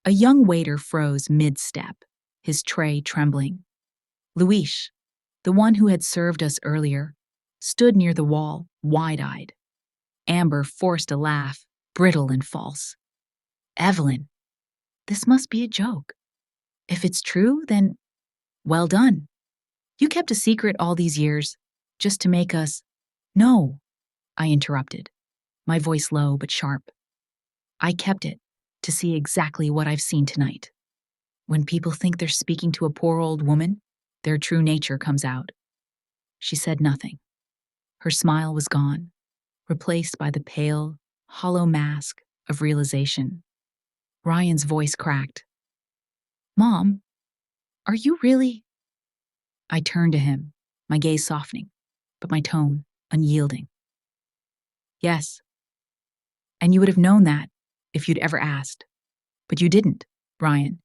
A young waiter froze mid-step, his tray trembling. Luis, the one who had served us earlier, stood near the wall, wide-eyed. Amber forced a laugh, brittle and false. "Evelyn, this must be a joke. If it's true, then well done. You kept a secret all these years, just to make us—" "No," I interrupted, my voice low but sharp. "I kept it to see exactly what I've seen tonight. When people think they're speaking to a poor old woman, their true nature comes out." She said nothing. Her smile was gone, replaced by the pale, hollow mask of realization. Ryan's voice cracked. "Mom, are you really—" I turned to him, my gaze softening, but my tone unyielding. "Yes. And you would have known that if you'd ever asked. But you didn't, Ryan,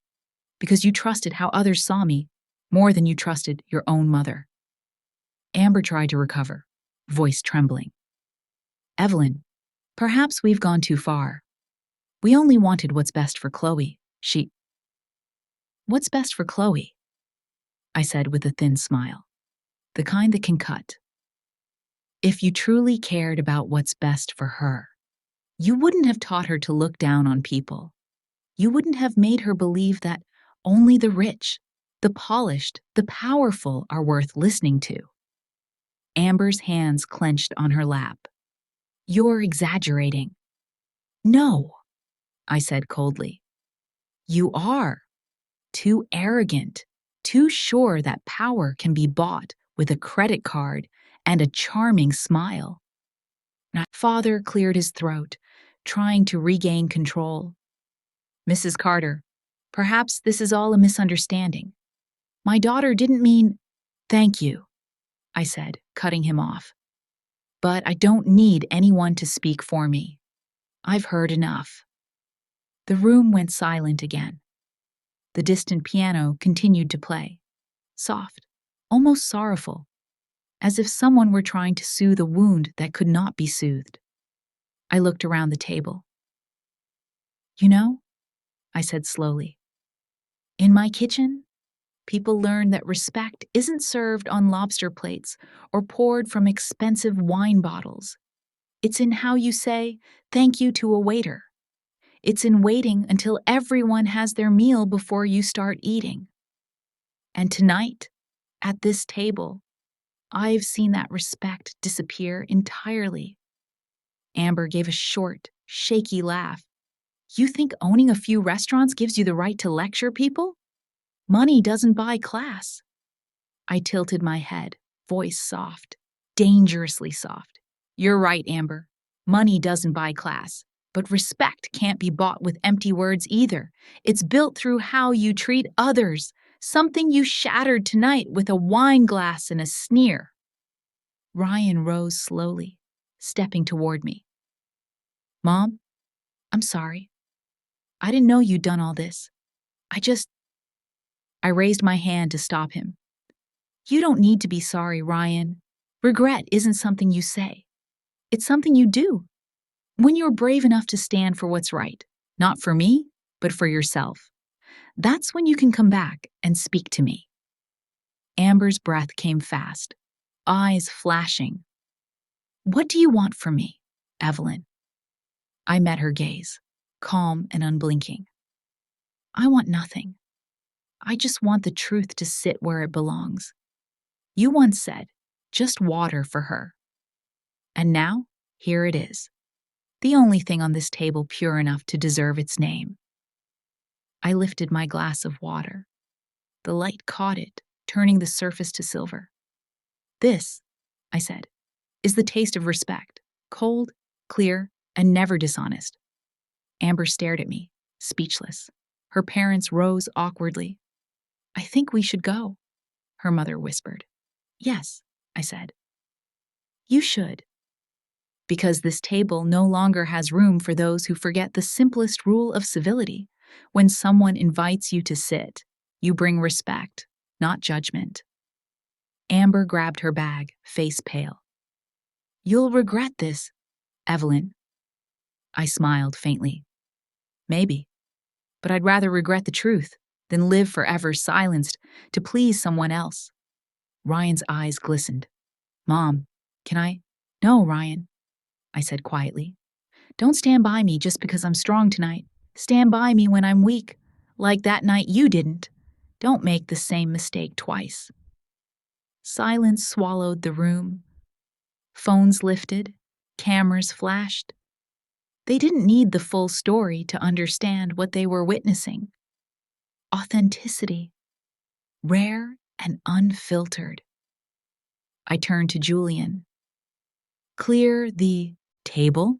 because you trusted how others saw me more than you trusted your own mother." Amber tried to recover, voice trembling. "Evelyn, perhaps we've gone too far. We only wanted what's best for Chloe. What's best for Chloe?" I said with a thin smile, the kind that can cut. "If you truly cared about what's best for her, you wouldn't have taught her to look down on people. You wouldn't have made her believe that only the rich, the polished, the powerful are worth listening to." Amber's hands clenched on her lap. "You're exaggerating." "No," I said coldly. "You are. Too arrogant, too sure that power can be bought with a credit card and a charming smile." My father cleared his throat, trying to regain control. "Mrs. Carter, perhaps this is all a misunderstanding. My daughter didn't mean—" "Thank you," I said, cutting him off. "But I don't need anyone to speak for me. I've heard enough." The room went silent again. The distant piano continued to play, soft, almost sorrowful, as if someone were trying to soothe a wound that could not be soothed. I looked around the table. "You know," I said slowly, "in my kitchen, people learn that respect isn't served on lobster plates or poured from expensive wine bottles. It's in how you say thank you to a waiter. It's in waiting until everyone has their meal before you start eating. And tonight, At this table, I've seen that respect disappear entirely. Amber gave a short, shaky laugh. You think owning a few restaurants gives you the right to lecture people? Money doesn't buy class. I tilted my head, voice soft, dangerously soft. You're right, Amber. Money doesn't buy class. But respect can't be bought with empty words either. It's built through how you treat others, something you shattered tonight with a wine glass and a sneer. Ryan rose slowly, stepping toward me. Mom, I'm sorry. I didn't know you'd done all this. I raised my hand to stop him. You don't need to be sorry, Ryan. Regret isn't something you say. It's something you do. When you're brave enough to stand for what's right, not for me, but for yourself, that's when you can come back and speak to me. Amber's breath came fast, eyes flashing. What do you want from me, Evelyn? I met her gaze, calm and unblinking. I want nothing. I just want the truth to sit where it belongs. You once said, just water for her. And now, here it is. The only thing on this table pure enough to deserve its name. I lifted my glass of water. The light caught it, turning the surface to silver. This, I said, is the taste of respect, cold, clear, and never dishonest. Amber stared at me, speechless. Her parents rose awkwardly. I think we should go, her mother whispered. Yes, I said. You should. Because this table no longer has room for those who forget the simplest rule of civility. When someone invites you to sit, you bring respect, not judgment. Amber grabbed her bag, face pale. You'll regret this, Evelyn. I smiled faintly. Maybe, but I'd rather regret the truth than live forever silenced to please someone else. Ryan's eyes glistened. Mom, can I? No, Ryan, I said quietly. Don't stand by me just because I'm strong tonight. Stand by me when I'm weak, like that night you didn't. Don't make the same mistake twice. Silence swallowed the room. Phones lifted, cameras flashed. They didn't need the full story to understand what they were witnessing. Authenticity, rare and unfiltered. I turned to Julian. Clear the table,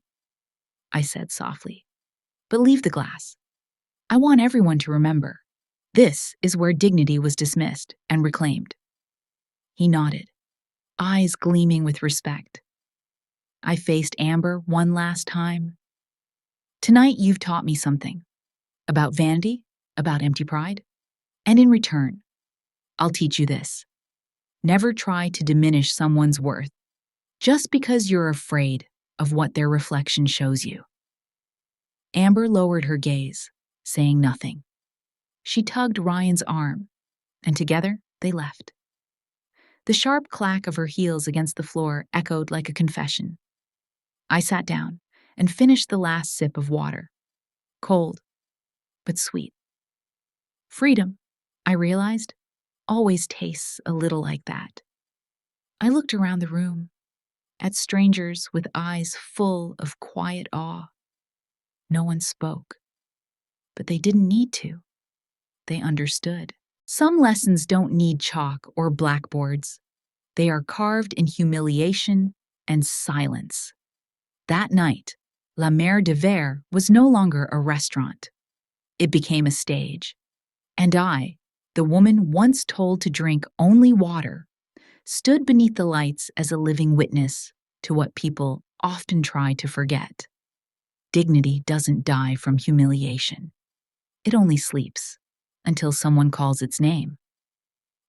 I said softly, but leave the glass. I want everyone to remember. This is where dignity was dismissed and reclaimed. He nodded, eyes gleaming with respect. I faced Amber one last time. Tonight you've taught me something. About vanity, about empty pride. And in return, I'll teach you this. Never try to diminish someone's worth just because you're afraid of what their reflection shows you. Amber lowered her gaze, saying nothing. She tugged Ryan's arm, and together they left. The sharp clack of her heels against the floor echoed like a confession. I sat down and finished the last sip of water. Cold, but sweet. Freedom, I realized, always tastes a little like that. I looked around the room, at strangers with eyes full of quiet awe. No one spoke, but they didn't need to. They understood. Some lessons don't need chalk or blackboards. They are carved in humiliation and silence. That night, La Mer de Verre was no longer a restaurant. It became a stage. And I, the woman once told to drink only water, stood beneath the lights as a living witness to what people often try to forget. Dignity doesn't die from humiliation. It only sleeps until someone calls its name.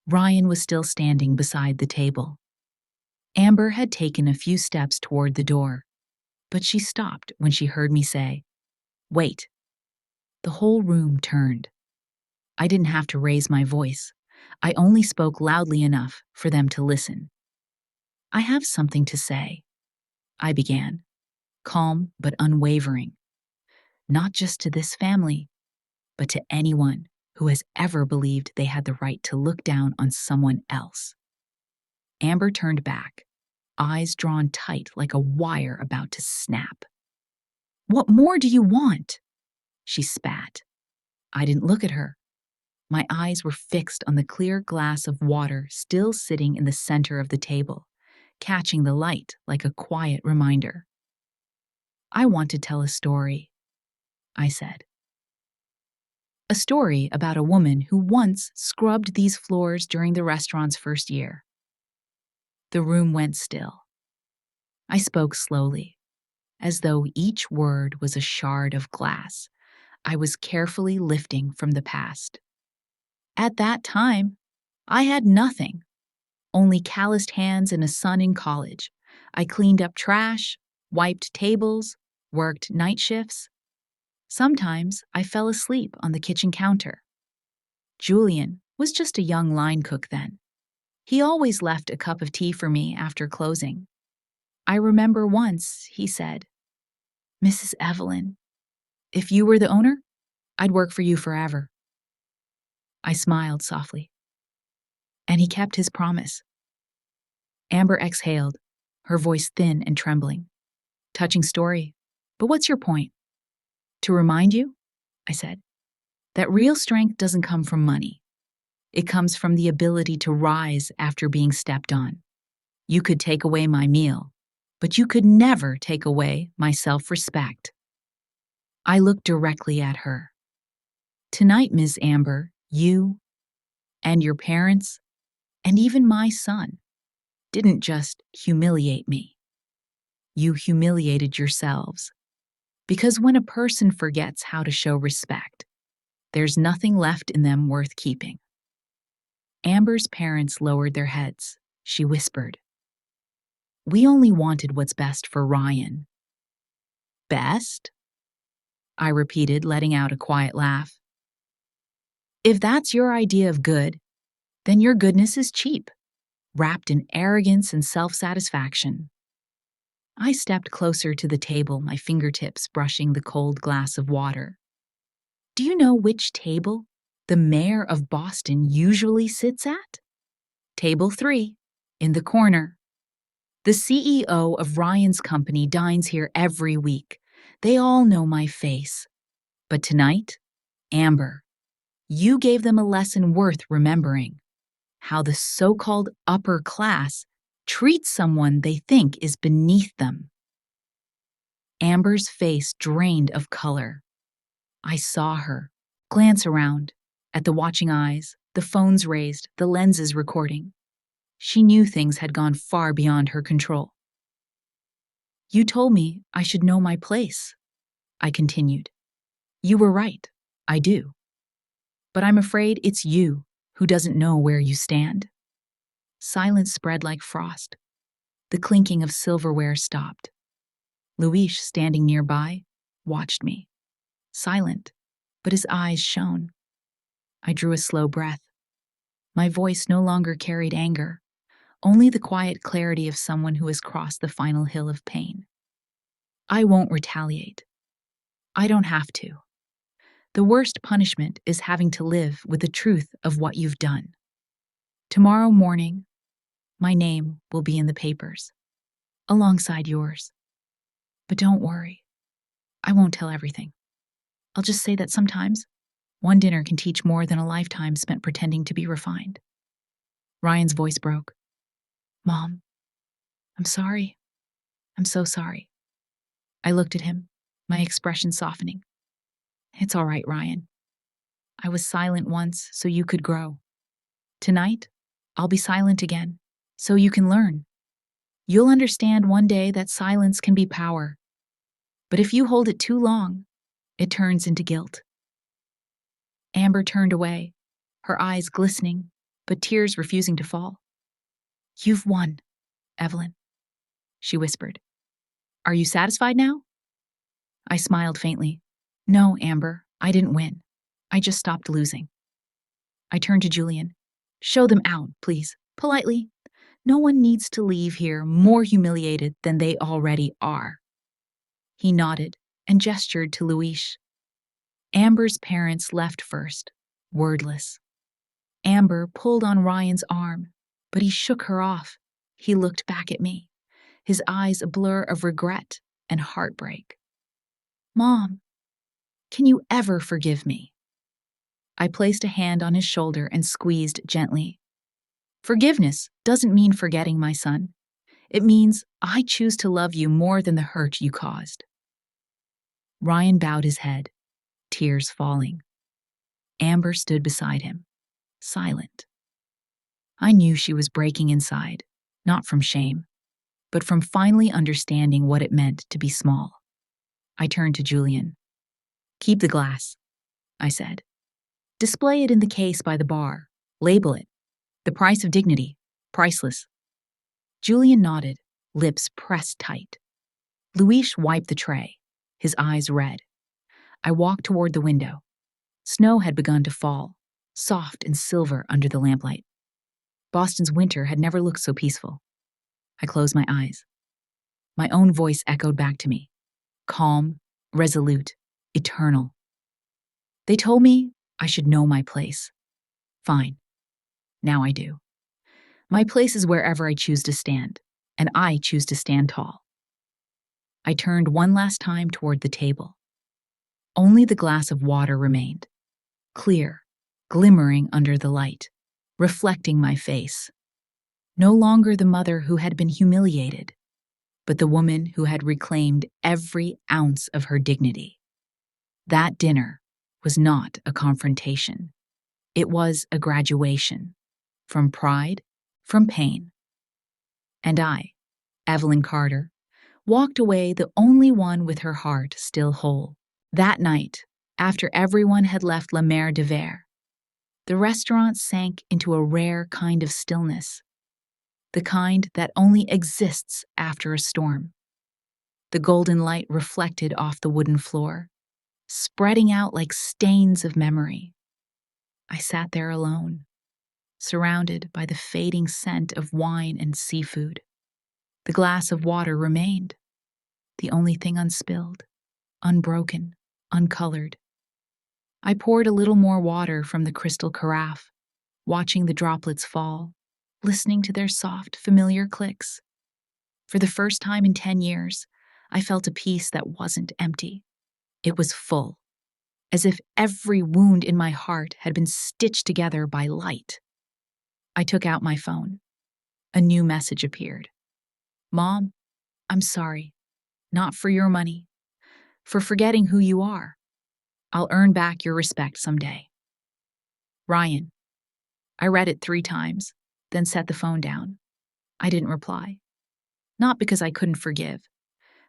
Ryan was still standing beside the table. Amber had taken a few steps toward the door, but she stopped when she heard me say, "Wait." The whole room turned. I didn't have to raise my voice. I only spoke loudly enough for them to listen. I have something to say, I began, calm but unwavering. Not just to this family, but to anyone who has ever believed they had the right to look down on someone else? Amber turned back, eyes drawn tight like a wire about to snap. What more do you want? She spat. I didn't look at her. My eyes were fixed on the clear glass of water still sitting in the center of the table, catching the light like a quiet reminder. I want to tell a story, I said. A story about a woman who once scrubbed these floors during the restaurant's first year. The room went still. I spoke slowly, as though each word was a shard of glass I was carefully lifting from the past. At that time, I had nothing, only calloused hands and a son in college. I cleaned up trash, wiped tables, worked night shifts. Sometimes I fell asleep on the kitchen counter. Julian was just a young line cook then. He always left a cup of tea for me after closing. I remember once he said, "Mrs. Evelyn, if you were the owner, I'd work for you forever." I smiled softly. And he kept his promise. Amber exhaled, her voice thin and trembling. Touching story, but what's your point? To remind you, I said, that real strength doesn't come from money. It comes from the ability to rise after being stepped on. You could take away my meal, but you could never take away my self-respect. I looked directly at her. Tonight, Ms. Amber, you and your parents, and even my son, didn't just humiliate me. You humiliated yourselves. Because when a person forgets how to show respect, there's nothing left in them worth keeping. Amber's parents lowered their heads. She whispered, "We only wanted what's best for Ryan." Best? I repeated, letting out a quiet laugh. If that's your idea of good, then your goodness is cheap, wrapped in arrogance and self-satisfaction. I stepped closer to the table, my fingertips brushing the cold glass of water. Do you know which table the mayor of Boston usually sits at? Table 3, in the corner. The CEO of Ryan's company dines here every week. They all know my face. But tonight, Amber, you gave them a lesson worth remembering. How the so-called upper class treats someone they think is beneath them. Amber's face drained of color. I saw her glance around at the watching eyes, the phones raised, the lenses recording. She knew things had gone far beyond her control. You told me I should know my place, I continued. You were right, I do. But I'm afraid it's you who doesn't know where you stand. Silence spread like frost. The clinking of silverware stopped. Luis, standing nearby, watched me. Silent, but his eyes shone. I drew a slow breath. My voice no longer carried anger, only the quiet clarity of someone who has crossed the final hill of pain. I won't retaliate. I don't have to. The worst punishment is having to live with the truth of what you've done. Tomorrow morning, my name will be in the papers, alongside yours. But don't worry, I won't tell everything. I'll just say that sometimes one dinner can teach more than a lifetime spent pretending to be refined. Ryan's voice broke. Mom, I'm sorry. I'm so sorry. I looked at him, my expression softening. It's all right, Ryan. I was silent once so you could grow. Tonight, I'll be silent again so you can learn. You'll understand one day that silence can be power. But if you hold it too long, it turns into guilt. Amber turned away, her eyes glistening, but tears refusing to fall. You've won, Evelyn, she whispered. Are you satisfied now? I smiled faintly. No, Amber, I didn't win. I just stopped losing. I turned to Julian. Show them out, please, politely. No one needs to leave here more humiliated than they already are. He nodded and gestured to Luis. Amber's parents left first, wordless. Amber pulled on Ryan's arm, but he shook her off. He looked back at me, his eyes a blur of regret and heartbreak. Mom, can you ever forgive me? I placed a hand on his shoulder and squeezed gently. Forgiveness doesn't mean forgetting, my son. It means I choose to love you more than the hurt you caused. Ryan bowed his head, tears falling. Amber stood beside him, silent. I knew she was breaking inside, not from shame, but from finally understanding what it meant to be small. I turned to Julian. Keep the glass, I said. Display it in the case by the bar. Label it. The price of dignity. Priceless. Julian nodded, lips pressed tight. Luis wiped the tray, his eyes red. I walked toward the window. Snow had begun to fall, soft and silver under the lamplight. Boston's winter had never looked so peaceful. I closed my eyes. My own voice echoed back to me, calm, resolute, eternal. They told me I should know my place. Fine. Now I do. My place is wherever I choose to stand, and I choose to stand tall. I turned one last time toward the table. Only the glass of water remained, clear, glimmering under the light, reflecting my face. No longer the mother who had been humiliated, but the woman who had reclaimed every ounce of her dignity. That dinner was not a confrontation. It was a graduation, from pride, from pain. And I, Evelyn Carter, walked away the only one with her heart still whole. That night, after everyone had left La Mer de Verre, the restaurant sank into a rare kind of stillness, the kind that only exists after a storm. The golden light reflected off the wooden floor, spreading out like stains of memory. I sat there alone, surrounded by the fading scent of wine and seafood. The glass of water remained, the only thing unspilled, unbroken, uncolored. I poured a little more water from the crystal carafe, watching the droplets fall, listening to their soft, familiar clicks. For the first time in 10 years, I felt a peace that wasn't empty. It was full, as if every wound in my heart had been stitched together by light. I took out my phone. A new message appeared. Mom, I'm sorry. Not for your money. For forgetting who you are. I'll earn back your respect someday. Ryan. I read it 3 times, then set the phone down. I didn't reply. Not because I couldn't forgive,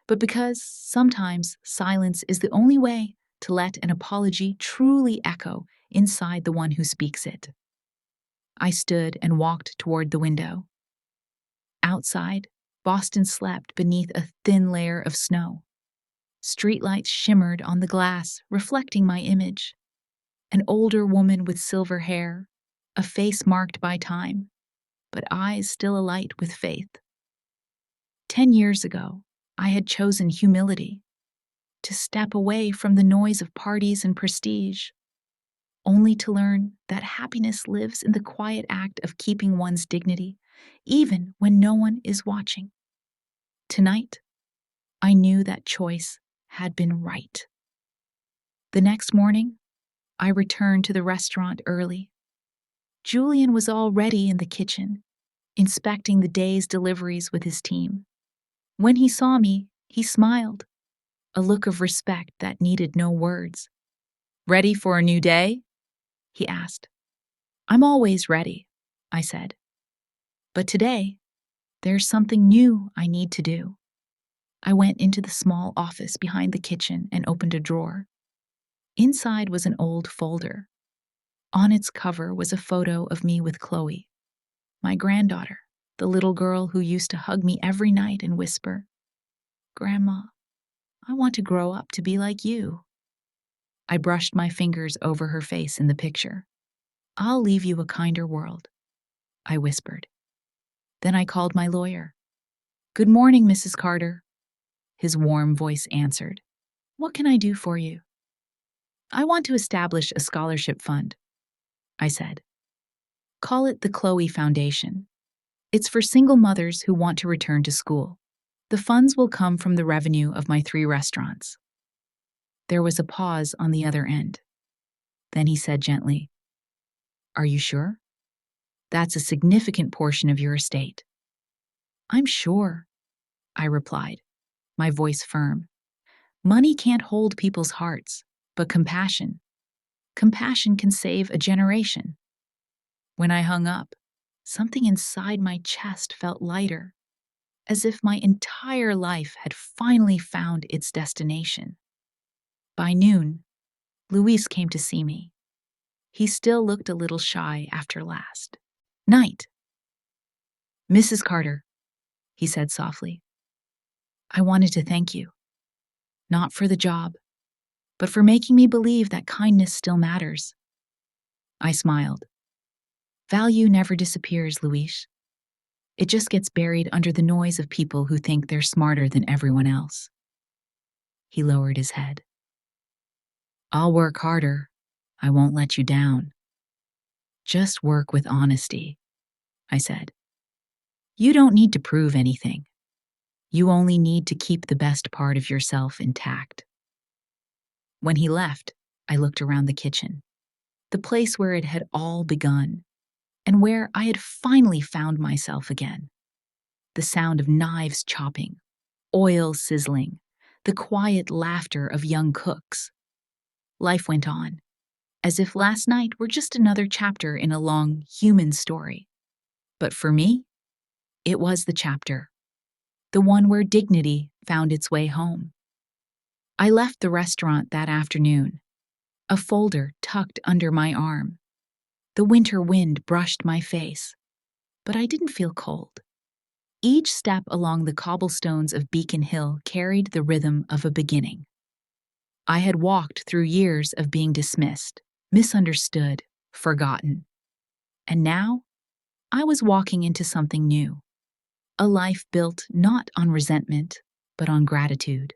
but because sometimes silence is the only way to let an apology truly echo inside the one who speaks it. I stood and walked toward the window. Outside, Boston slept beneath a thin layer of snow. Streetlights shimmered on the glass, reflecting my image. An older woman with silver hair, a face marked by time, but eyes still alight with faith. 10 years ago, I had chosen humility, to step away from the noise of parties and prestige, only to learn that happiness lives in the quiet act of keeping one's dignity, even when no one is watching. Tonight, I knew that choice had been right. The next morning, I returned to the restaurant early. Julian was already in the kitchen, inspecting the day's deliveries with his team. When he saw me, he smiled, a look of respect that needed no words. Ready for a new day? He asked. I'm always ready, I said. But today, there's something new I need to do. I went into the small office behind the kitchen and opened a drawer. Inside was an old folder. On its cover was a photo of me with Chloe, my granddaughter, the little girl who used to hug me every night and whisper, Grandma, I want to grow up to be like you. I brushed my fingers over her face in the picture. I'll leave you a kinder world, I whispered. Then I called my lawyer. Good morning, Mrs. Carter. His warm voice answered. What can I do for you? I want to establish a scholarship fund. I said. Call it the Chloe Foundation. It's for single mothers who want to return to school. The funds will come from the revenue of my 3 restaurants. There was a pause on the other end. Then he said gently, Are you sure? That's a significant portion of your estate. I'm sure, I replied, my voice firm. Money can't hold people's hearts, but compassion can save a generation. When I hung up, something inside my chest felt lighter, as if my entire life had finally found its destination. By noon, Luis came to see me. He still looked a little shy after last night. Mrs. Carter, he said softly, I wanted to thank you. Not for the job, but for making me believe that kindness still matters. I smiled. Value never disappears, Luis. It just gets buried under the noise of people who think they're smarter than everyone else. He lowered his head. I'll work harder. I won't let you down. Just work with honesty, I said. You don't need to prove anything. You only need to keep the best part of yourself intact. When he left, I looked around the kitchen, the place where it had all begun, and where I had finally found myself again. The sound of knives chopping, oil sizzling, the quiet laughter of young cooks. Life went on, as if last night were just another chapter in a long human story. But for me, it was the chapter, the one where dignity found its way home. I left the restaurant that afternoon, a folder tucked under my arm. The winter wind brushed my face, but I didn't feel cold. Each step along the cobblestones of Beacon Hill carried the rhythm of a beginning. I had walked through years of being dismissed, misunderstood, forgotten. And now, I was walking into something new. A life built not on resentment, but on gratitude.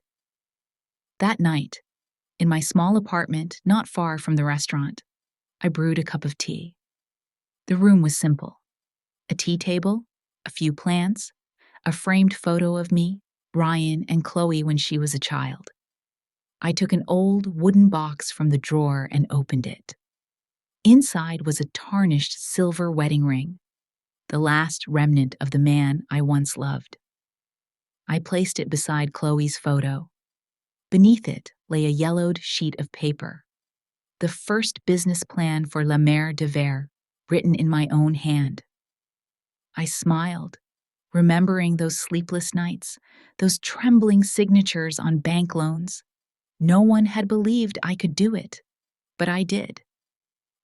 That night, in my small apartment not far from the restaurant, I brewed a cup of tea. The room was simple. A tea table, a few plants, a framed photo of me, Ryan, and Chloe when she was a child. I took an old wooden box from the drawer and opened it. Inside was a tarnished silver wedding ring, the last remnant of the man I once loved. I placed it beside Chloe's photo. Beneath it lay a yellowed sheet of paper, the first business plan for La Mer de Ver, written in my own hand. I smiled, remembering those sleepless nights, those trembling signatures on bank loans. No one had believed I could do it, but I did.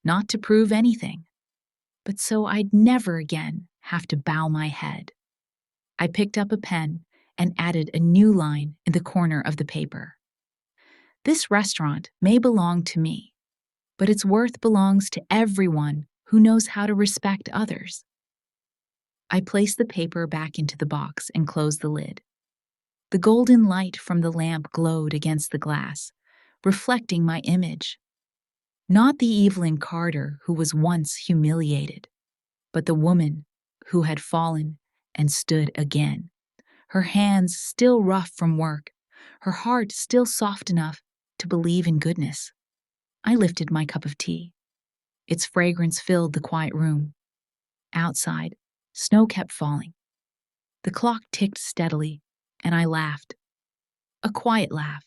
Not to prove anything, but so I'd never again have to bow my head. I picked up a pen and added a new line in the corner of the paper. This restaurant may belong to me, but its worth belongs to everyone who knows how to respect others. I placed the paper back into the box and closed the lid. The golden light from the lamp glowed against the glass, reflecting my image. Not the Evelyn Carter who was once humiliated, but the woman who had fallen and stood again, her hands still rough from work, her heart still soft enough to believe in goodness. I lifted my cup of tea. Its fragrance filled the quiet room. Outside, snow kept falling. The clock ticked steadily, and I laughed. A quiet laugh,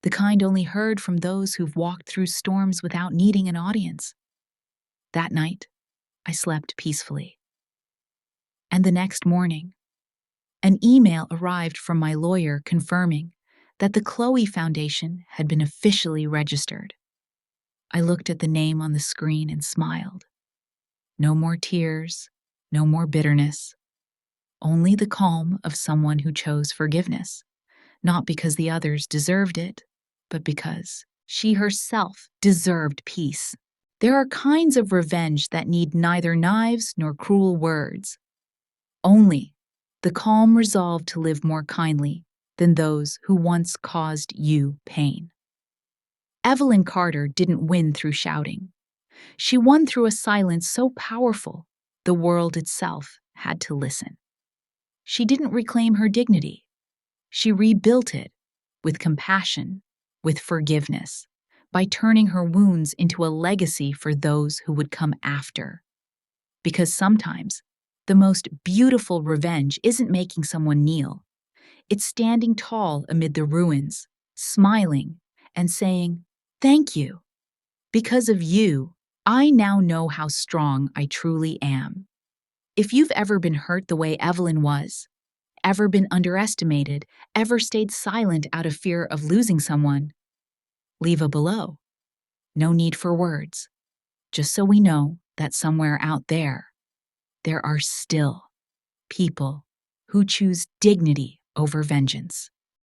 the kind only heard from those who've walked through storms without needing an audience. That night, I slept peacefully. And the next morning, an email arrived from my lawyer confirming that the Chloe Foundation had been officially registered. I looked at the name on the screen and smiled. No more tears, no more bitterness. Only the calm of someone who chose forgiveness, not because the others deserved it, but because she herself deserved peace. There are kinds of revenge that need neither knives nor cruel words. Only the calm resolve to live more kindly than those who once caused you pain. Evelyn Carter didn't win through shouting. She won through a silence so powerful, the world itself had to listen. She didn't reclaim her dignity. She rebuilt it with compassion, with forgiveness, by turning her wounds into a legacy for those who would come after. Because sometimes, the most beautiful revenge isn't making someone kneel. It's standing tall amid the ruins, smiling, and saying, "Thank you. Because of you, I now know how strong I truly am." If you've ever been hurt the way Evelyn was, ever been underestimated, ever stayed silent out of fear of losing someone, leave a below. No need for words, just so we know that somewhere out there, there are still people who choose dignity over vengeance.